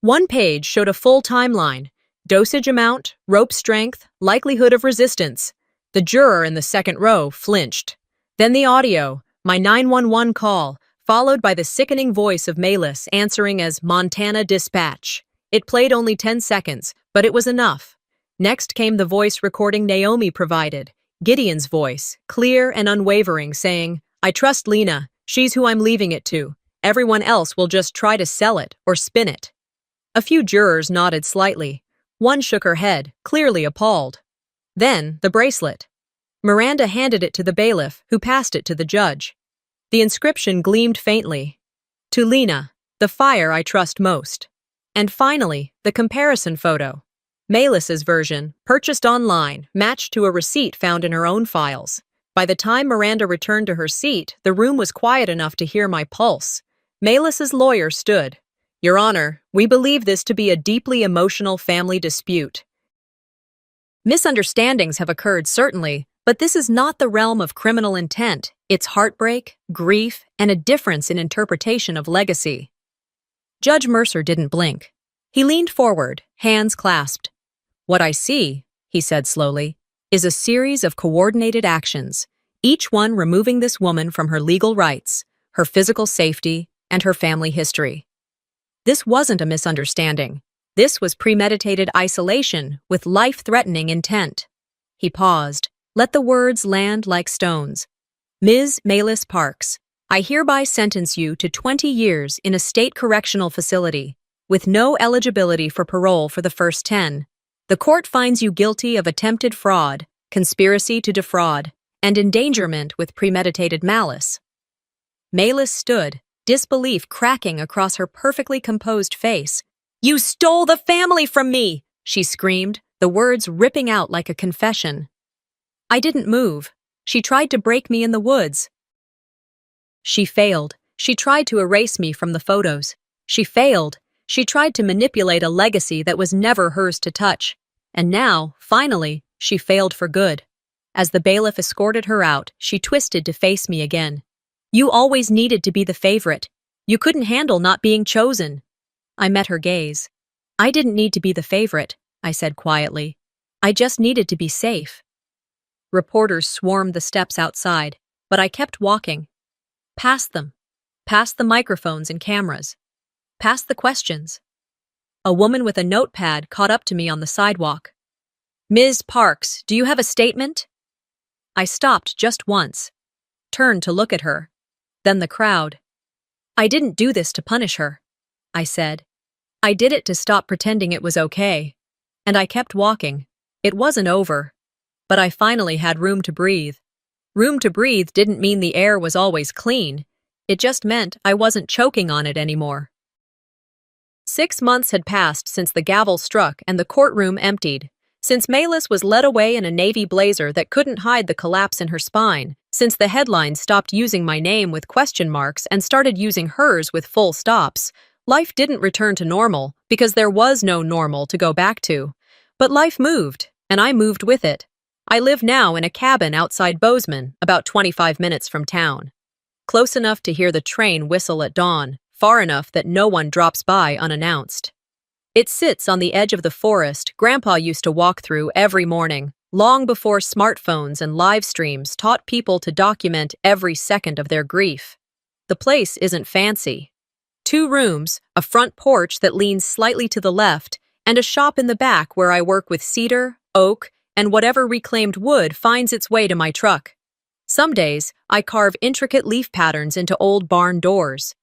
[SPEAKER 2] One page showed a full timeline, dosage amount, rope strength, likelihood of resistance. The juror in the second row flinched. Then the audio, my 911 call, followed by the sickening voice of Malis answering as Montana Dispatch. It played only 10 seconds, but it was enough. Next came the voice recording Naomi provided, Gideon's voice, clear and unwavering, saying, "I trust Lena. She's who I'm leaving it to. Everyone else will just try to sell it or spin it." A few jurors nodded slightly. One shook her head, clearly appalled. Then, the bracelet. Miranda handed it to the bailiff, who passed it to the judge. The inscription gleamed faintly. "To Lena, the fire I trust most." And finally, the comparison photo. Malis's version, purchased online, matched to a receipt found in her own files. By the time Miranda returned to her seat, the room was quiet enough to hear my pulse. Malis's lawyer stood. "Your Honor, we believe this to be a deeply emotional family dispute. Misunderstandings have occurred, certainly, but this is not the realm of criminal intent. It's heartbreak, grief, and a difference in interpretation of legacy." Judge Mercer didn't blink. He leaned forward, hands clasped. "What I see," he said slowly, "is a series of coordinated actions, each one removing this woman from her legal rights, her physical safety, and her family history. This wasn't a misunderstanding. This was premeditated isolation with life-threatening intent." He paused, let the words land like stones. "Ms. Malis Parks, I hereby sentence you to 20 years in a state correctional facility, with no eligibility for parole for the first 10. The court finds you guilty of attempted fraud, conspiracy to defraud, and endangerment with premeditated malice." Malis stood, disbelief cracking across her perfectly composed face. "You stole the family from me!" she screamed,
[SPEAKER 1] the words ripping out like a confession. I didn't move. She tried to break me in the woods. She failed. She tried to erase me from the photos. She failed. She tried to manipulate a legacy that was never hers to touch. And now, finally, she failed for good. As the bailiff escorted her out, she twisted to face me again. You always needed to be the favorite. You couldn't handle not being chosen. I met her gaze. I didn't need to be the favorite, I said quietly. I just needed to be safe. Reporters swarmed the steps outside, but I kept walking. Past them. Past the microphones and cameras. Past the questions. A woman with a notepad caught up to me on the sidewalk. Ms. Parks, do you have a statement? I stopped just once, turned to look at her. Then the crowd. I didn't do this to punish her, I said. I did it to stop pretending it was okay. And I kept walking. It wasn't over. But I finally had room to breathe. Room to breathe didn't mean the air was always clean. It just meant I wasn't choking on it anymore. 6 months had passed since the gavel struck and the courtroom emptied. Since Malis was led away in a navy blazer that couldn't hide the collapse in her spine. Since the headlines stopped using my name with question marks and started using hers with full stops. Life didn't return to normal because there was no normal to go back to. But life moved, and I moved with it. I live now in a cabin outside Bozeman, about 25 minutes from town. Close enough to hear the train whistle at dawn, far enough that no one drops by unannounced. It sits on the edge of the forest Grandpa used to walk through every morning, long before smartphones and live streams taught people to document every second of their grief. The place isn't fancy. 2 rooms, a front porch that leans slightly to the left, and a shop in the back where I work with cedar, oak, and whatever reclaimed wood finds its way to my truck. Some days, I carve intricate leaf patterns into old barn doors.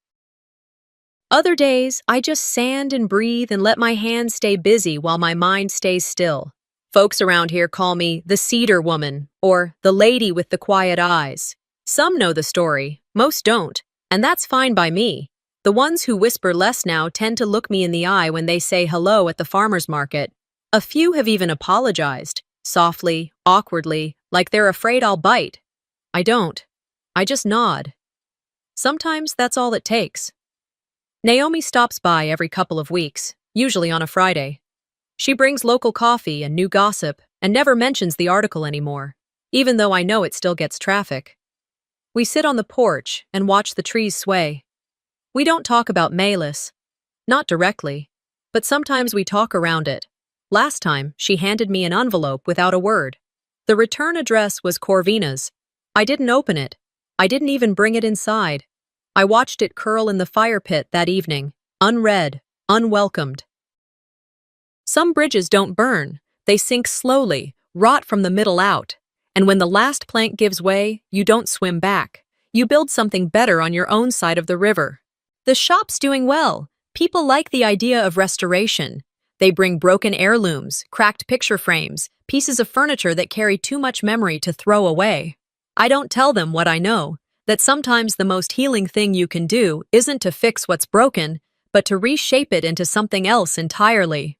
[SPEAKER 1] Other days, I just sand and breathe and let my hands stay busy while my mind stays still. Folks around here call me the Cedar Woman or the Lady with the Quiet Eyes. Some know the story, most don't, and that's fine by me. The ones who whisper less now tend to look me in the eye when they say hello at the farmer's market. A few have even apologized, softly, awkwardly, like they're afraid I'll bite. I don't. I just nod. Sometimes that's all it takes. Naomi stops by every couple of weeks, usually on a Friday. She brings local coffee and new gossip and never mentions the article anymore, even though I know it still gets traffic. We sit on the porch and watch the trees sway. We don't talk about Malis, not directly, but sometimes we talk around it. Last time, she handed me an envelope without a word. The return address was Corvina's. I didn't open it. I didn't even bring it inside. I watched it curl in the fire pit that evening, unread, unwelcomed. Some bridges don't burn. They sink slowly, rot from the middle out. And when the last plank gives way, you don't swim back. You build something better on your own side of the river. The shop's doing well. People like the idea of restoration. They bring broken heirlooms, cracked picture frames, pieces of furniture that carry too much memory to throw away. I don't tell them what I know. That sometimes the most healing thing you can do isn't to fix what's broken, but to reshape it into something else entirely.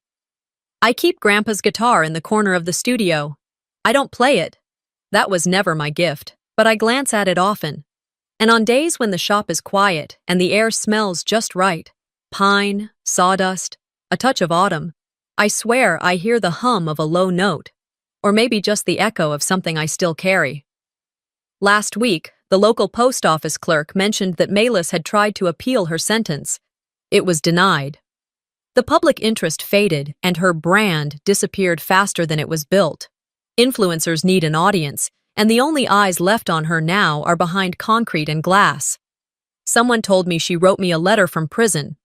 [SPEAKER 1] I keep Grandpa's guitar in the corner of the studio. I don't play it. That was never my gift, but I glance at it often. And on days when the shop is quiet and the air smells just right, pine, sawdust, a touch of autumn, I swear I hear the hum of a low note, or maybe just the echo of something I still carry. Last week, the local post office clerk mentioned that Malis had tried to appeal her sentence. It was denied. The public interest faded, and her brand disappeared faster than it was built. Influencers need an audience, and the only eyes left on her now are behind concrete and glass. Someone told me she wrote me a letter from prison.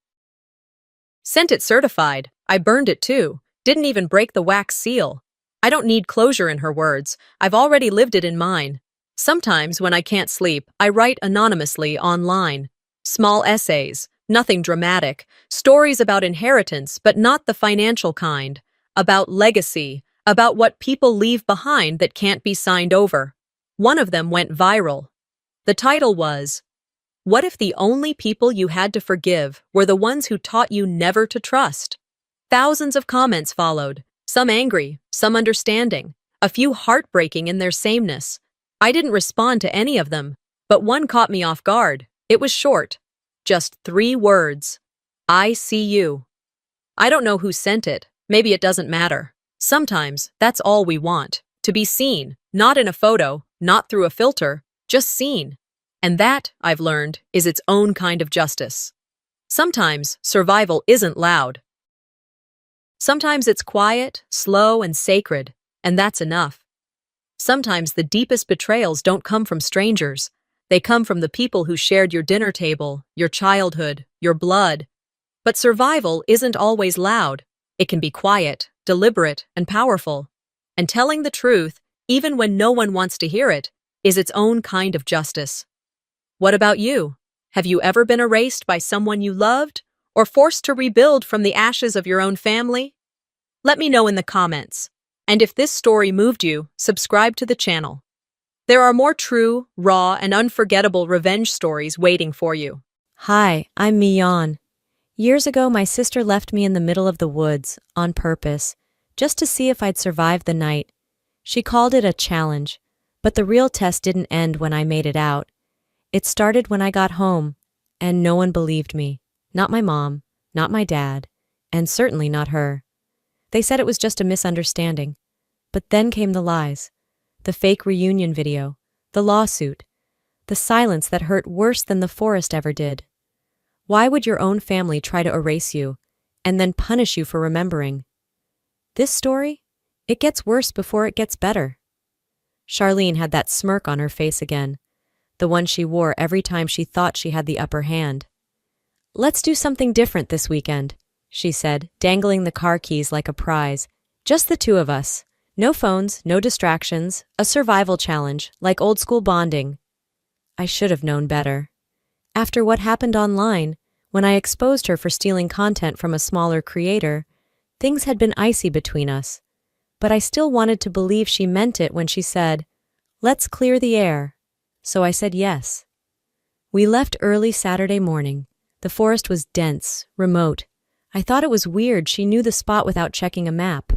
[SPEAKER 1] Sent it certified. I burned it too. Didn't even break the wax seal. I don't need closure in her words. I've already lived it in mine. Sometimes, when I can't sleep, I write anonymously online. Small essays, nothing dramatic, stories about inheritance, but not the financial kind, about legacy, about what people leave behind that can't be signed over. One of them went viral. The title was, "What if the only people you had to forgive were the ones who taught you never to trust?" Thousands of comments followed, some angry,
[SPEAKER 2] some understanding, a few heartbreaking in their sameness. I didn't respond to any of them, but one caught me off guard. It was short. Just 3 words. I see you. I don't know who sent it. Maybe it doesn't matter. Sometimes that's all we want. To be seen, not in a photo, not through a filter, just seen. And that, I've learned, is its own kind of justice. Sometimes survival isn't loud. Sometimes it's quiet, slow, and sacred, and that's enough. Sometimes the deepest betrayals don't come from strangers. They come from the people who shared your dinner table, your childhood, your blood. But survival isn't always loud. It can be quiet, deliberate, and powerful. And telling the truth, even when no one wants to hear it, is its own kind of justice. What about you? Have you ever been erased by someone you loved, or forced to rebuild from the ashes of your own family? Let me know in the comments. And if this story moved you, subscribe to the channel. There are more true, raw, and unforgettable revenge stories waiting for you.
[SPEAKER 1] Hi, I'm Mian. Years ago, my sister left me in the middle of the woods, on purpose, just to see if I'd survive the night. She called it a challenge, but the real test didn't end when I made it out. It started when I got home, and no one believed me. Not my mom, not my dad, and certainly not her. They said it was just a misunderstanding. But then came the lies. The fake reunion video, the lawsuit, the silence that hurt worse than the forest ever did. Why would your own family try to erase you, and then punish you for remembering? This story? It gets worse before it gets better. Charlene had that smirk on her face again, the one she wore every time she thought she had the upper hand. Let's do something different this weekend, she said, dangling the car keys like a prize. Just the two of us. No phones, no distractions, a survival challenge, like old school bonding. I should have known better. After what happened online, when I exposed her for stealing content from a smaller creator, things had been icy between us. But I still wanted to believe she meant it when she said, "Let's clear the air." So I said yes. We left early Saturday morning. The forest was dense, remote. I thought it was weird she knew the spot without checking a map.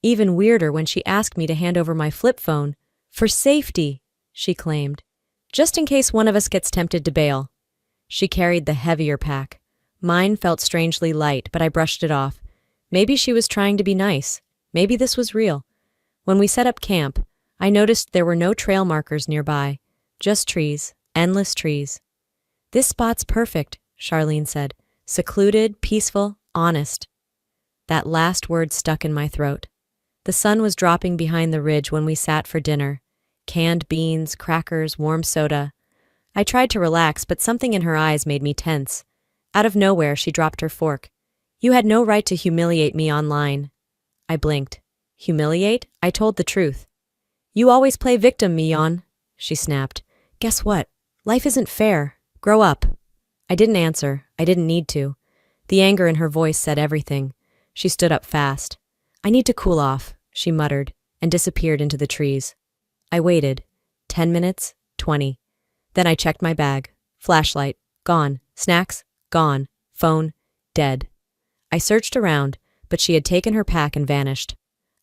[SPEAKER 1] Even weirder when she asked me to hand over my flip phone. For safety, she claimed. Just in case one of us gets tempted to bail. She carried the heavier pack. Mine felt strangely light, but I brushed it off. Maybe she was trying to be nice. Maybe this was real. When we set up camp, I noticed there were no trail markers nearby. Just trees, endless trees. This spot's perfect, Charlene said. Secluded, peaceful, honest. That last word stuck in my throat. The sun was dropping behind the ridge when we sat for dinner. Canned beans, crackers, warm soda. I tried to relax, but something in her eyes made me tense. Out of nowhere, she dropped her fork. You had no right to humiliate me online. I blinked. Humiliate? I told the truth. You always play victim, Mian, she snapped. Guess what? Life isn't fair. Grow up. I didn't answer. I didn't need to. The anger in her voice said everything. She stood up fast. I need to cool off, she muttered, and disappeared into the trees. I waited. 10 minutes, 20. Then I checked my bag. Flashlight, gone. Snacks, gone. Phone, dead. I searched around, but she had taken her pack and vanished.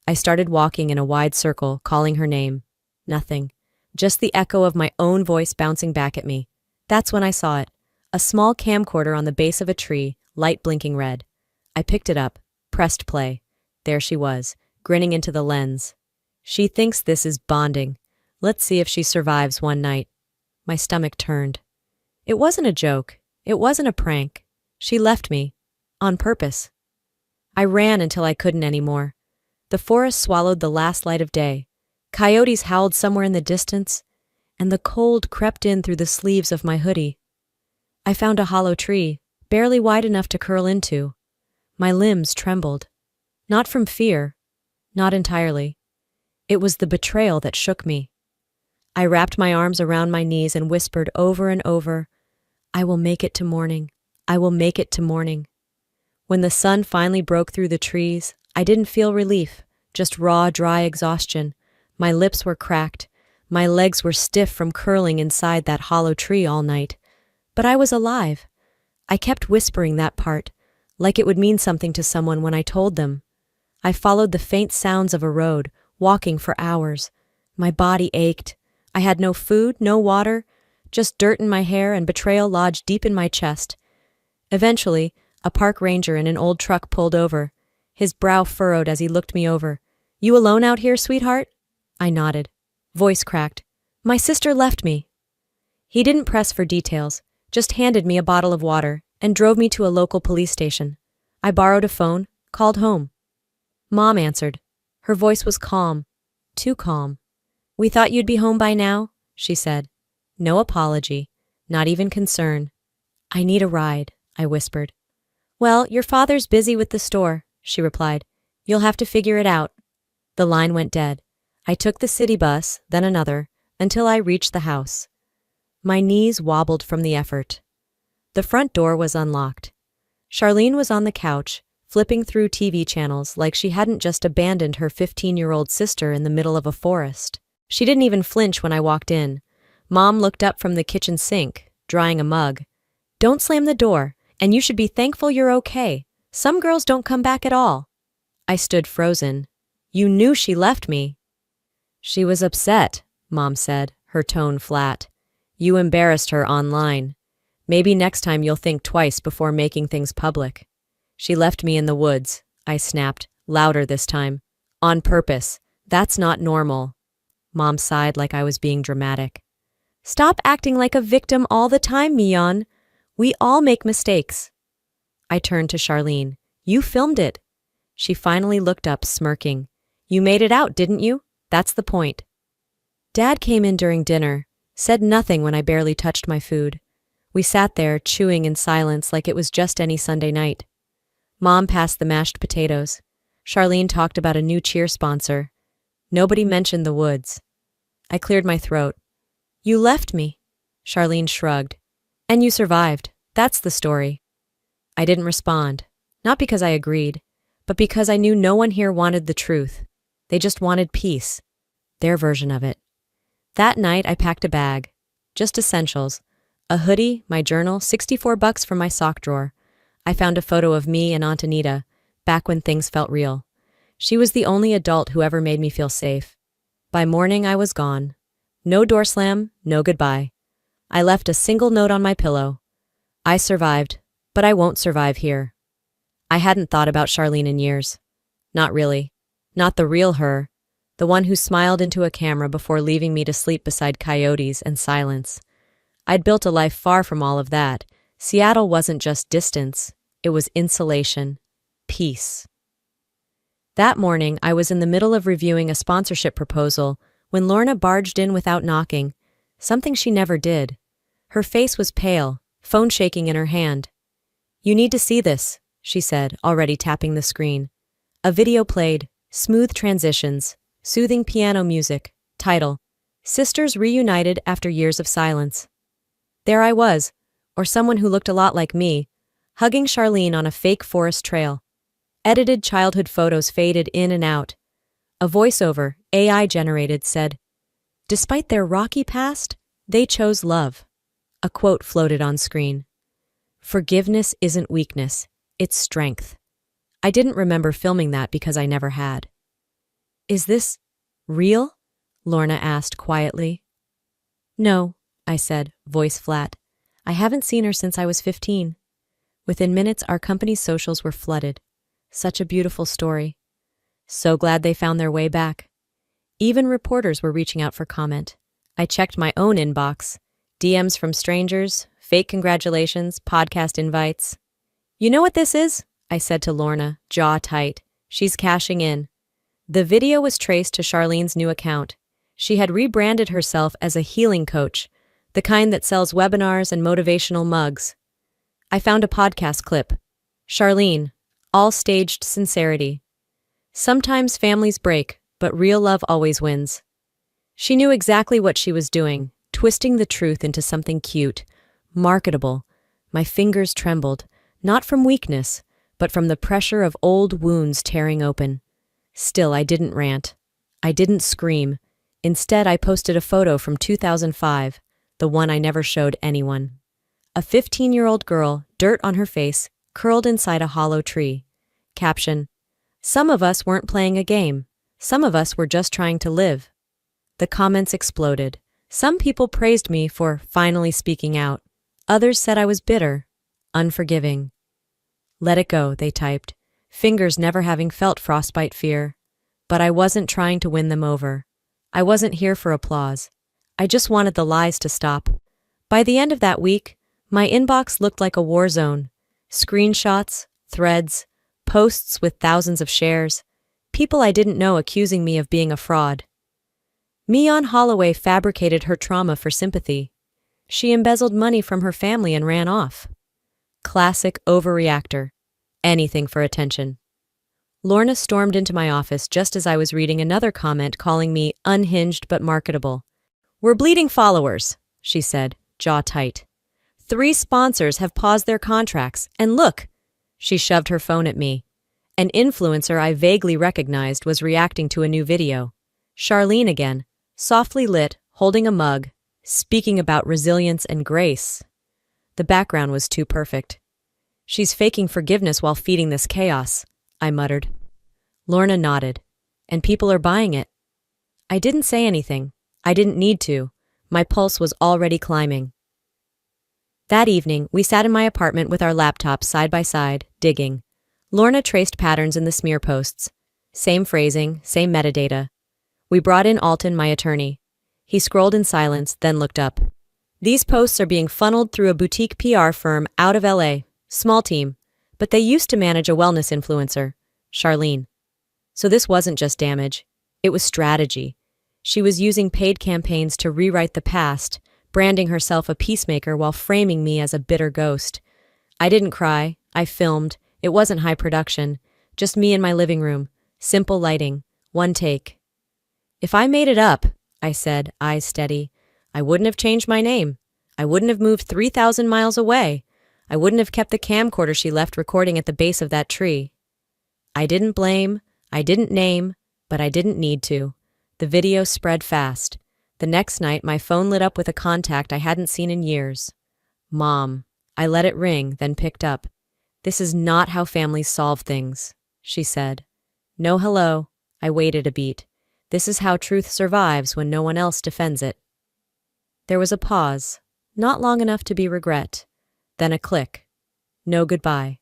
[SPEAKER 1] I started walking in a wide circle, calling her name. Nothing. Just the echo of my own voice bouncing back at me. That's when I saw it. A small camcorder on the base of a tree, light blinking red. I picked it up, pressed play. There she was, grinning into the lens. She thinks this is bonding. Let's see if she survives one night. My stomach turned. It wasn't a joke. It wasn't a prank. She left me. On purpose. I ran until I couldn't anymore. The forest swallowed the last light of day. Coyotes howled somewhere in the distance, and the cold crept in through the sleeves of my hoodie. I found a hollow tree, barely wide enough to curl into. My limbs trembled. Not from fear. Not entirely. It was the betrayal that shook me. I wrapped my arms around my knees and whispered over and over, I will make it to morning. I will make it to morning. When the sun finally broke through the trees, I didn't feel relief, just raw, dry exhaustion. My lips were cracked. My legs were stiff from curling inside that hollow tree all night. But I was alive. I kept whispering that part, like it would mean something to someone when I told them. I followed the faint sounds of a road, walking for hours. My body ached. I had no food, no water, just dirt in my hair and betrayal lodged deep in my chest. Eventually, a park ranger in an old truck pulled over. His brow furrowed as he looked me over. "You alone out here, sweetheart?" I nodded. Voice cracked. "My sister left me." He didn't press for details, just handed me a bottle of water and drove me to a local police station. I borrowed a phone, called home. Mom answered. Her voice was calm, too calm. "We thought you'd be home by now," she said. No apology, not even concern. "I need a ride," I whispered. "Well, your father's busy with the store," she replied. "You'll have to figure it out." The line went dead. I took the city bus, then another, until I reached the house. My knees wobbled from the effort. The front door was unlocked. Charlene was on the couch, flipping through TV channels like she hadn't just abandoned her 15-year-old sister in the middle of a forest. She didn't even flinch when I walked in. Mom looked up from the kitchen sink, drying a mug. "Don't slam the door, and you should be thankful you're okay. Some girls don't come back at all." I stood frozen. "You knew she left me." "She was upset," Mom said, her tone flat. "You embarrassed her online. Maybe next time you'll think twice before making things public." "She left me in the woods," I snapped, louder this time. "On purpose. That's not normal." Mom sighed like I was being dramatic. "Stop acting like a victim all the time, Mion. We all make mistakes." I turned to Charlene. "You filmed it." She finally looked up, smirking. "You made it out, didn't you? That's the point." Dad came in during dinner, said nothing when I barely touched my food. We sat there, chewing in silence like it was just any Sunday night. Mom passed the mashed potatoes. Charlene talked about a new cheer sponsor. Nobody mentioned the woods. I cleared my throat. "You left me," Charlene shrugged. "And you survived. That's the story." I didn't respond, not because I agreed, but because I knew no one here wanted the truth. They just wanted peace. Their version of it. That night I packed a bag. Just essentials. A hoodie, my journal, $64 from my sock drawer. I found a photo of me and Aunt Anita, back when things felt real. She was the only adult who ever made me feel safe. By morning I was gone. No door slam, no goodbye. I left a single note on my pillow. "I survived, but I won't survive here." I hadn't thought about Charlene in years. Not really. Not the real her. The one who smiled into a camera before leaving me to sleep beside coyotes and silence. I'd built a life far from all of that. Seattle wasn't just distance. It was insulation. Peace. That morning, I was in the middle of reviewing a sponsorship proposal when Lorna barged in without knocking, something she never did. Her face was pale, phone shaking in her hand. "You need to see this," she said, already tapping the screen. A video played, smooth transitions, soothing piano music, title, "Sisters Reunited After Years of Silence." There I was, or someone who looked a lot like me, hugging Charlene on a fake forest trail. Edited childhood photos faded in and out. A voiceover, AI-generated, said, "Despite their rocky past, they chose love." A quote floated on screen. "Forgiveness isn't weakness, it's strength." I didn't remember filming that because I never had. "Is this real?" Lorna asked quietly. "No," I said, voice flat. "I haven't seen her since I was 15. Within minutes, our company's socials were flooded. Such a beautiful story. So glad they found their way back. Even reporters were reaching out for comment. I checked my own inbox. DMs from strangers, fake congratulations, podcast invites. "You know what this is?" I said to Lorna, jaw tight. "She's cashing in." The video was traced to Charlene's new account. She had rebranded herself as a healing coach, the kind that sells webinars and motivational mugs. I found a podcast clip. Charlene, all staged sincerity. "Sometimes families break, but real love always wins." She knew exactly what she was doing, twisting the truth into something cute, marketable. My fingers trembled, not from weakness, but from the pressure of old wounds tearing open. Still, I didn't rant. I didn't scream. Instead, I posted a photo from 2005, the one I never showed anyone. A 15-year-old girl, dirt on her face, curled inside a hollow tree. Caption, Some of us weren't playing a game. Some of us were just trying to live. The comments exploded. Some people praised me for finally speaking out. Others said I was bitter, unforgiving. Let it go, they typed, fingers never having felt frostbite fear. But I wasn't trying to win them over. I wasn't here for applause. I just wanted the lies to stop. By the end of that week, my inbox looked like a war zone. Screenshots, threads, posts with thousands of shares, people I didn't know accusing me of being a fraud. Mion Holloway fabricated her trauma for sympathy. She embezzled money from her family and ran off. Classic overreactor. Anything for attention. Lorna stormed into my office just as I was reading another comment calling me unhinged but marketable. "We're bleeding followers," she said, jaw tight. 3 sponsors have paused their contracts, and look! She shoved her phone at me. An influencer I vaguely recognized was reacting to a new video. Charlene again, softly lit, holding a mug, speaking about resilience and grace. The background was too perfect. "She's faking forgiveness while feeding this chaos," I muttered. Lorna nodded. "And people are buying it." I didn't say anything. I didn't need to. My pulse was already climbing. That evening, we sat in my apartment with our laptops side by side, digging. Lorna traced patterns in the smear posts. Same phrasing, same metadata. We brought in Alton, my attorney. He scrolled in silence, then looked up. "These posts are being funneled through a boutique PR firm out of LA. Small team. But they used to manage a wellness influencer, Charlene. So this wasn't just damage. It was strategy. She was using paid campaigns to rewrite the past, branding herself a peacemaker while framing me as a bitter ghost. I didn't cry. I filmed. It wasn't high production. Just me in my living room. Simple lighting. One take. "If I made it up," I said, eyes steady, "I wouldn't have changed my name. I wouldn't have moved 3,000 miles away. I wouldn't have kept the camcorder she left recording at the base of that tree." I didn't blame. I didn't name. But I didn't need to. The video spread fast. The next night, my phone lit up with a contact I hadn't seen in years. "Mom." I let it ring, then picked up. "This is not how families solve things," she said. "No hello." I waited a beat. "This is how truth survives when no one else defends it." There was a pause, not long enough to be regret. Then a click. No goodbye.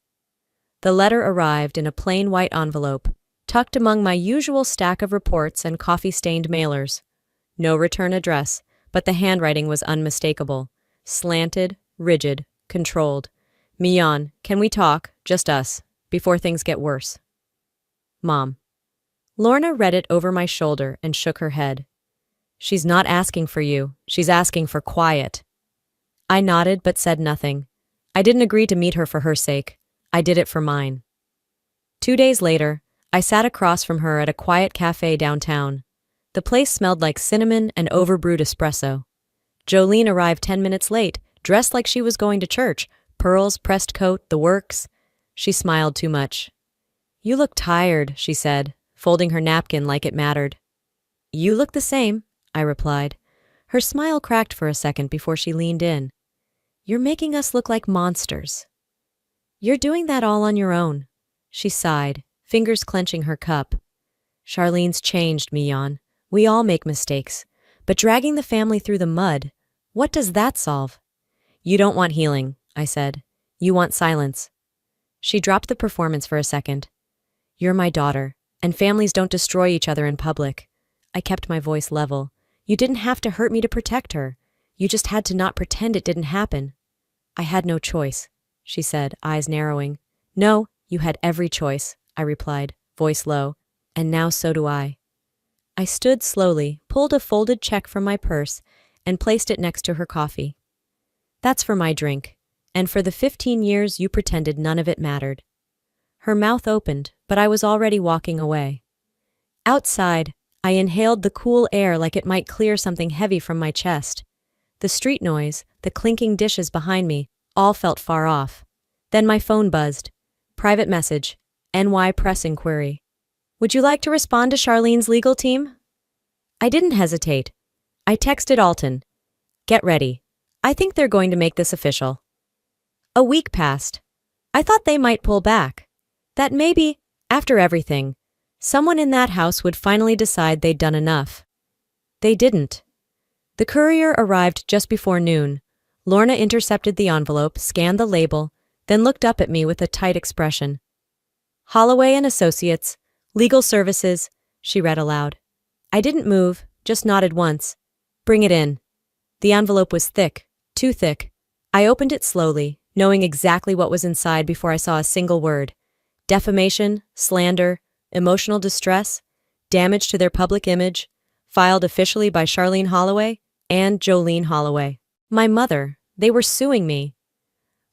[SPEAKER 1] The letter arrived in a plain white envelope, tucked among my usual stack of reports and coffee-stained mailers. No return address, but the handwriting was unmistakable. Slanted, rigid, controlled. "Mion, can we talk, just us, before things get worse?" Mom. Lorna read it over my shoulder and shook her head. "She's not asking for you. She's asking for quiet." I nodded but said nothing. I didn't agree to meet her for her sake. I did it for mine. 2 days later, I sat across from her at a quiet cafe downtown. The place smelled like cinnamon and overbrewed espresso. Jolene arrived 10 minutes late, dressed like she was going to church, pearls, pressed coat, the works. She smiled too much. "You look tired," she said, folding her napkin like it mattered. "You look the same," I replied. Her smile cracked for a second before she leaned in. "You're making us look like monsters." "You're doing that all on your own." She sighed, fingers clenching her cup. "Charlene's changed, Mion. We all make mistakes. But dragging the family through the mud, what does that solve?" "You don't want healing," I said. "You want silence." She dropped the performance for a second. "You're my daughter, and families don't destroy each other in public." I kept my voice level. "You didn't have to hurt me to protect her. You just had to not pretend it didn't happen." "I had no choice," she said, eyes narrowing. "No, you had every choice," I replied, voice low. "And now so do I." I stood slowly, pulled a folded check from my purse, and placed it next to her coffee. "That's for my drink, and for the 15 years you pretended none of it mattered." Her mouth opened, but I was already walking away. Outside, I inhaled the cool air like it might clear something heavy from my chest. The street noise, the clinking dishes behind me, all felt far off. Then my phone buzzed. Private message. NY press inquiry. "Would you like to respond to Charlene's legal team?" I didn't hesitate. I texted Alton. "Get ready. I think they're going to make this official." A week passed. I thought they might pull back. That maybe, After everything, someone in that house would finally decide they'd done enough. They didn't. The courier arrived just before noon. Lorna intercepted the envelope, scanned the label, then looked up at me with a tight expression. Holloway and Associates, Legal Services, she read aloud. I didn't move, just nodded once. Bring it in. The envelope was thick, too thick. I opened it slowly, knowing exactly what was inside before I saw a single word. Defamation, slander, emotional distress, damage to their public image, filed officially by Charlene Holloway and Jolene Holloway. My mother, they were suing me.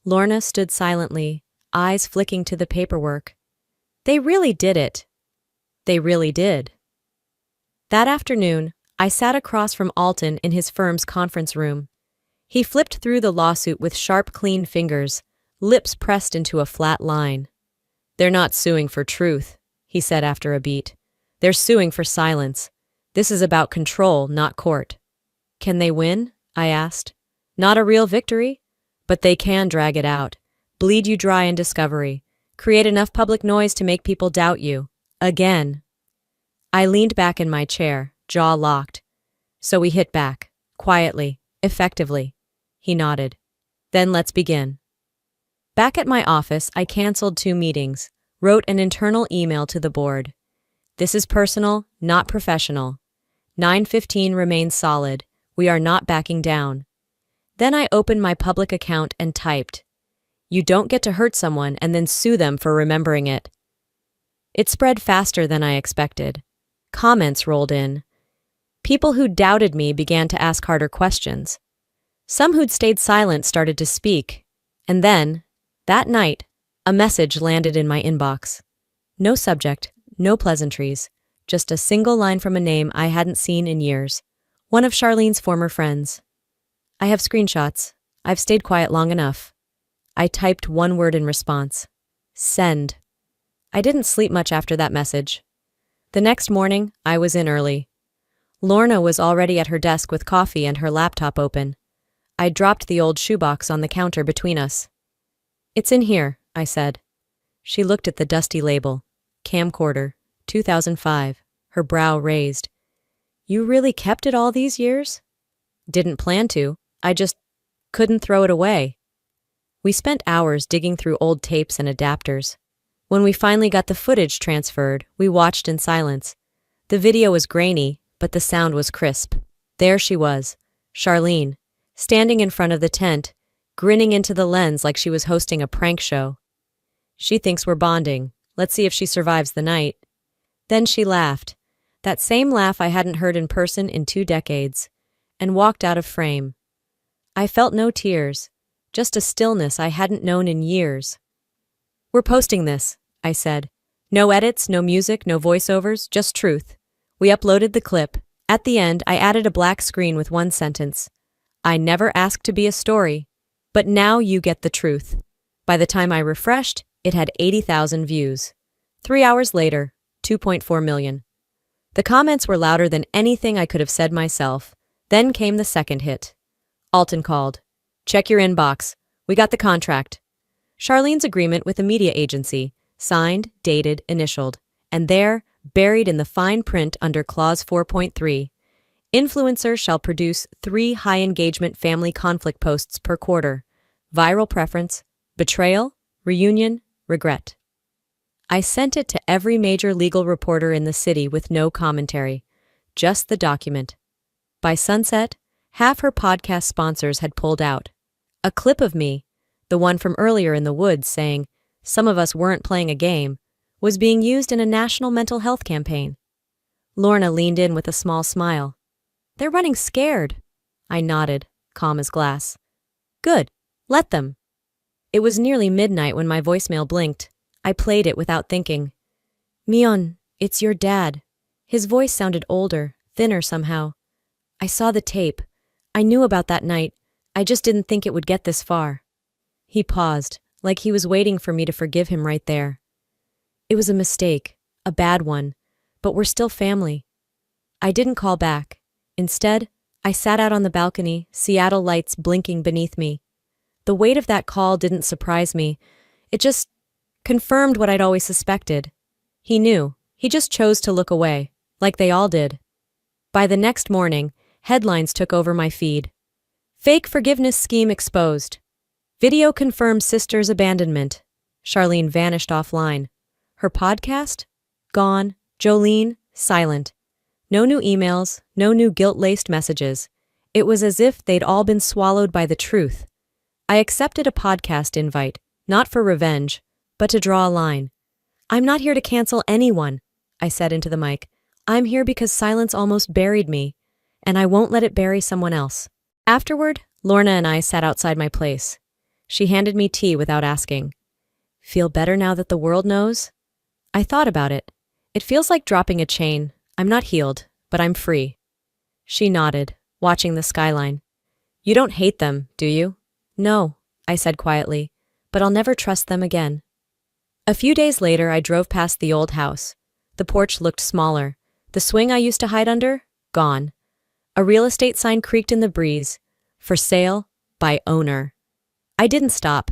[SPEAKER 1] Lorna stood silently, eyes flicking to the paperwork. They really did it. They really did. That afternoon, I sat across from Alton in his firm's conference room. He flipped through the lawsuit with sharp, clean fingers, lips pressed into a flat line. They're not suing for truth, he said after a beat. They're suing for silence. This is about control, not court. Can they win? I asked. Not a real victory, but they can drag it out, bleed you dry in discovery, create enough public noise to make people doubt you. Again. I leaned back in my chair, jaw locked. So we hit back, quietly, effectively. He nodded. Then let's begin. Back at my office, I canceled 2 meetings, wrote an internal email to the board. This is personal, not professional. 9:15 remains solid. We are not backing down. Then I opened my public account and typed, "You don't get to hurt someone and then sue them for remembering it." It spread faster than I expected. Comments rolled in. People who doubted me began to ask harder questions. Some who'd stayed silent started to speak. And then, that night, a message landed in my inbox. No subject, no pleasantries, just a single line from a name I hadn't seen in years. One of Charlene's former friends. I have screenshots. I've stayed quiet long enough. I typed one word in response. Send. I didn't sleep much after that message. The next morning, I was in early. Lorna was already at her desk with coffee and her laptop open. I dropped the old shoebox on the counter between us. It's in here, I said. She looked at the dusty label. Camcorder, 2005, her brow raised. You really kept it all these years? Didn't plan to. I just couldn't throw it away. We spent hours digging through old tapes and adapters. When we finally got the footage transferred, we watched in silence. The video was grainy, but the sound was crisp. There she was, Charlene, standing in front of the tent, grinning into the lens like she was hosting a prank show. She thinks we're bonding. Let's see if she survives the night. Then she laughed, that same laugh I hadn't heard in person in 2 decades, and walked out of frame. I felt no tears, just a stillness I hadn't known in years. We're posting this, I said. No edits, no music, no voiceovers, just truth. We uploaded the clip. At the end, I added a black screen with one sentence. I never asked to be a story, but now you get the truth. By the time I refreshed, it had 80,000 views. 3 hours later, 2.4 million. The comments were louder than anything I could have said myself. Then came the second hit. Alton called. Check your inbox. We got the contract. Charlene's agreement with the media agency, signed, dated, initialed, and there, buried in the fine print under Clause 4.3, influencer shall produce 3 high-engagement family conflict posts per quarter. Viral preference, betrayal, reunion, regret. I sent it to every major legal reporter in the city with no commentary, just the document. By sunset, half her podcast sponsors had pulled out. A clip of me, the one from earlier in the woods saying, "Some of us weren't playing a game," was being used in a national mental health campaign. Lorna leaned in with a small smile. They're running scared. I nodded, calm as glass. Good, let them. It was nearly midnight when my voicemail blinked. I played it without thinking. Mion, it's your dad. His voice sounded older, thinner somehow. I saw the tape. I knew about that night. I just didn't think it would get this far. He paused, like he was waiting for me to forgive him right there. It was a mistake, a bad one, but we're still family. I didn't call back. Instead, I sat out on the balcony, Seattle lights blinking beneath me. The weight of that call didn't surprise me. It just confirmed what I'd always suspected. He knew. He just chose to look away, like they all did. By the next morning, headlines took over my feed. Fake forgiveness scheme exposed. Video confirms sister's abandonment. Charlene vanished offline. Her podcast? Gone. Jolene? Silent. No new emails, no new guilt-laced messages. It was as if they'd all been swallowed by the truth. I accepted a podcast invite, not for revenge, but to draw a line. I'm not here to cancel anyone, I said into the mic. I'm here because silence almost buried me, and I won't let it bury someone else. Afterward, Lorna and I sat outside my place. She handed me tea without asking. Feel better now that the world knows? I thought about it. It feels like dropping a chain. I'm not healed, but I'm free. She nodded, watching the skyline. You don't hate them, do you? No, I said quietly, but I'll never trust them again. A few days later, I drove past the old house. The porch looked smaller. The swing I used to hide under? Gone. A real estate sign creaked in the breeze. For sale, by owner. I didn't stop.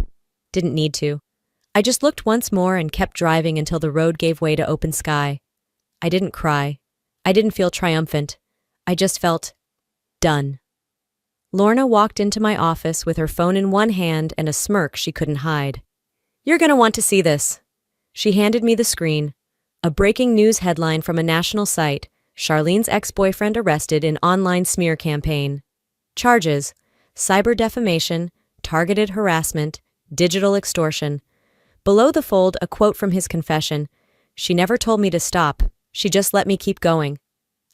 [SPEAKER 1] Didn't need to. I just looked once more and kept driving until the road gave way to open sky. I didn't cry. I didn't feel triumphant. I just felt done. Lorna walked into my office with her phone in one hand and a smirk she couldn't hide. You're gonna want to see this. She handed me the screen. A breaking news headline from a national site. Charlene's ex-boyfriend arrested in online smear campaign. Charges: cyber defamation, targeted harassment, digital extortion. Below the fold, a quote from his confession. She never told me to stop. She just let me keep going.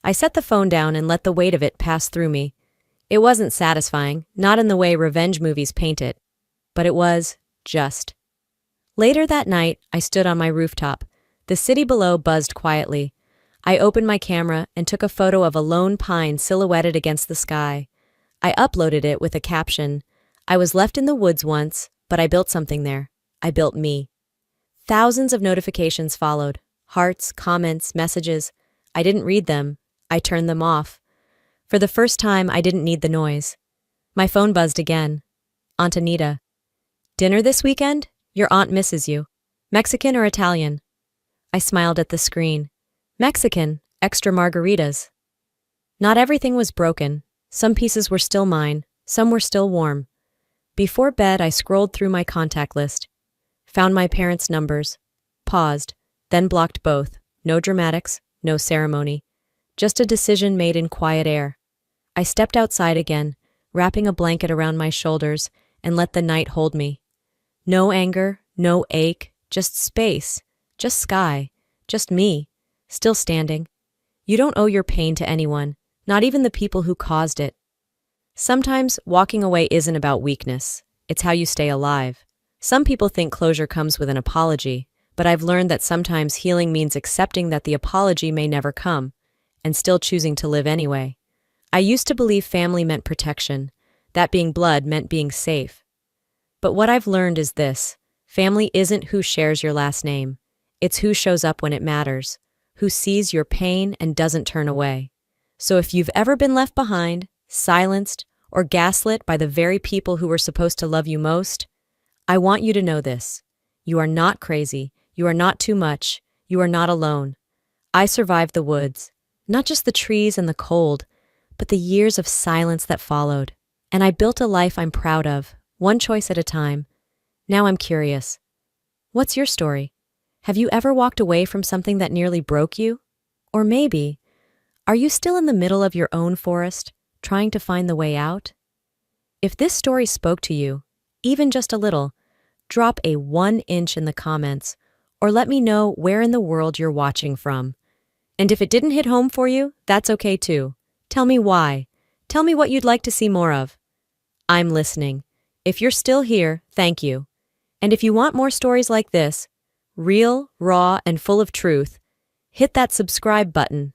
[SPEAKER 1] I set the phone down and let the weight of it pass through me. It wasn't satisfying, not in the way revenge movies paint it. But it was just. Later that night, I stood on my rooftop. The city below buzzed quietly. I opened my camera and took a photo of a lone pine silhouetted against the sky. I uploaded it with a caption. I was left in the woods once, but I built something there. I built me. Thousands of notifications followed. Hearts, comments, messages. I didn't read them. I turned them off. For the first time, I didn't need the noise. My phone buzzed again. Aunt Anita. Dinner this weekend? Your aunt misses you. Mexican or Italian? I smiled at the screen. Mexican, extra margaritas. Not everything was broken. Some pieces were still mine. Some were still warm. Before bed, I scrolled through my contact list. Found my parents' numbers. Paused, then blocked both. No dramatics, no ceremony. Just a decision made in quiet air. I stepped outside again, wrapping a blanket around my shoulders, and let the night hold me. No anger, no ache, just space, just sky, just me, still standing. You don't owe your pain to anyone, not even the people who caused it. Sometimes walking away isn't about weakness. It's how you stay alive. Some people think closure comes with an apology, but I've learned that sometimes healing means accepting that the apology may never come, and still choosing to live anyway. I used to believe family meant protection, that being blood meant being safe. But what I've learned is this: family isn't who shares your last name. It's who shows up when it matters, who sees your pain and doesn't turn away. So if you've ever been left behind, silenced, or gaslit by the very people who were supposed to love you most, I want you to know this. You are not crazy. You are not too much. You are not alone. I survived the woods, not just the trees and the cold, but the years of silence that followed. And I built a life I'm proud of, one choice at a time. Now I'm curious. What's your story? Have you ever walked away from something that nearly broke you? Or maybe, are you still in the middle of your own forest, trying to find the way out? If this story spoke to you, even just a little, drop a 1 inch in the comments, or let me know where in the world you're watching from. And if it didn't hit home for you, that's okay too. Tell me why. Tell me what you'd like to see more of. I'm listening. If you're still here, thank you. And if you want more stories like this, real, raw, and full of truth, hit that subscribe button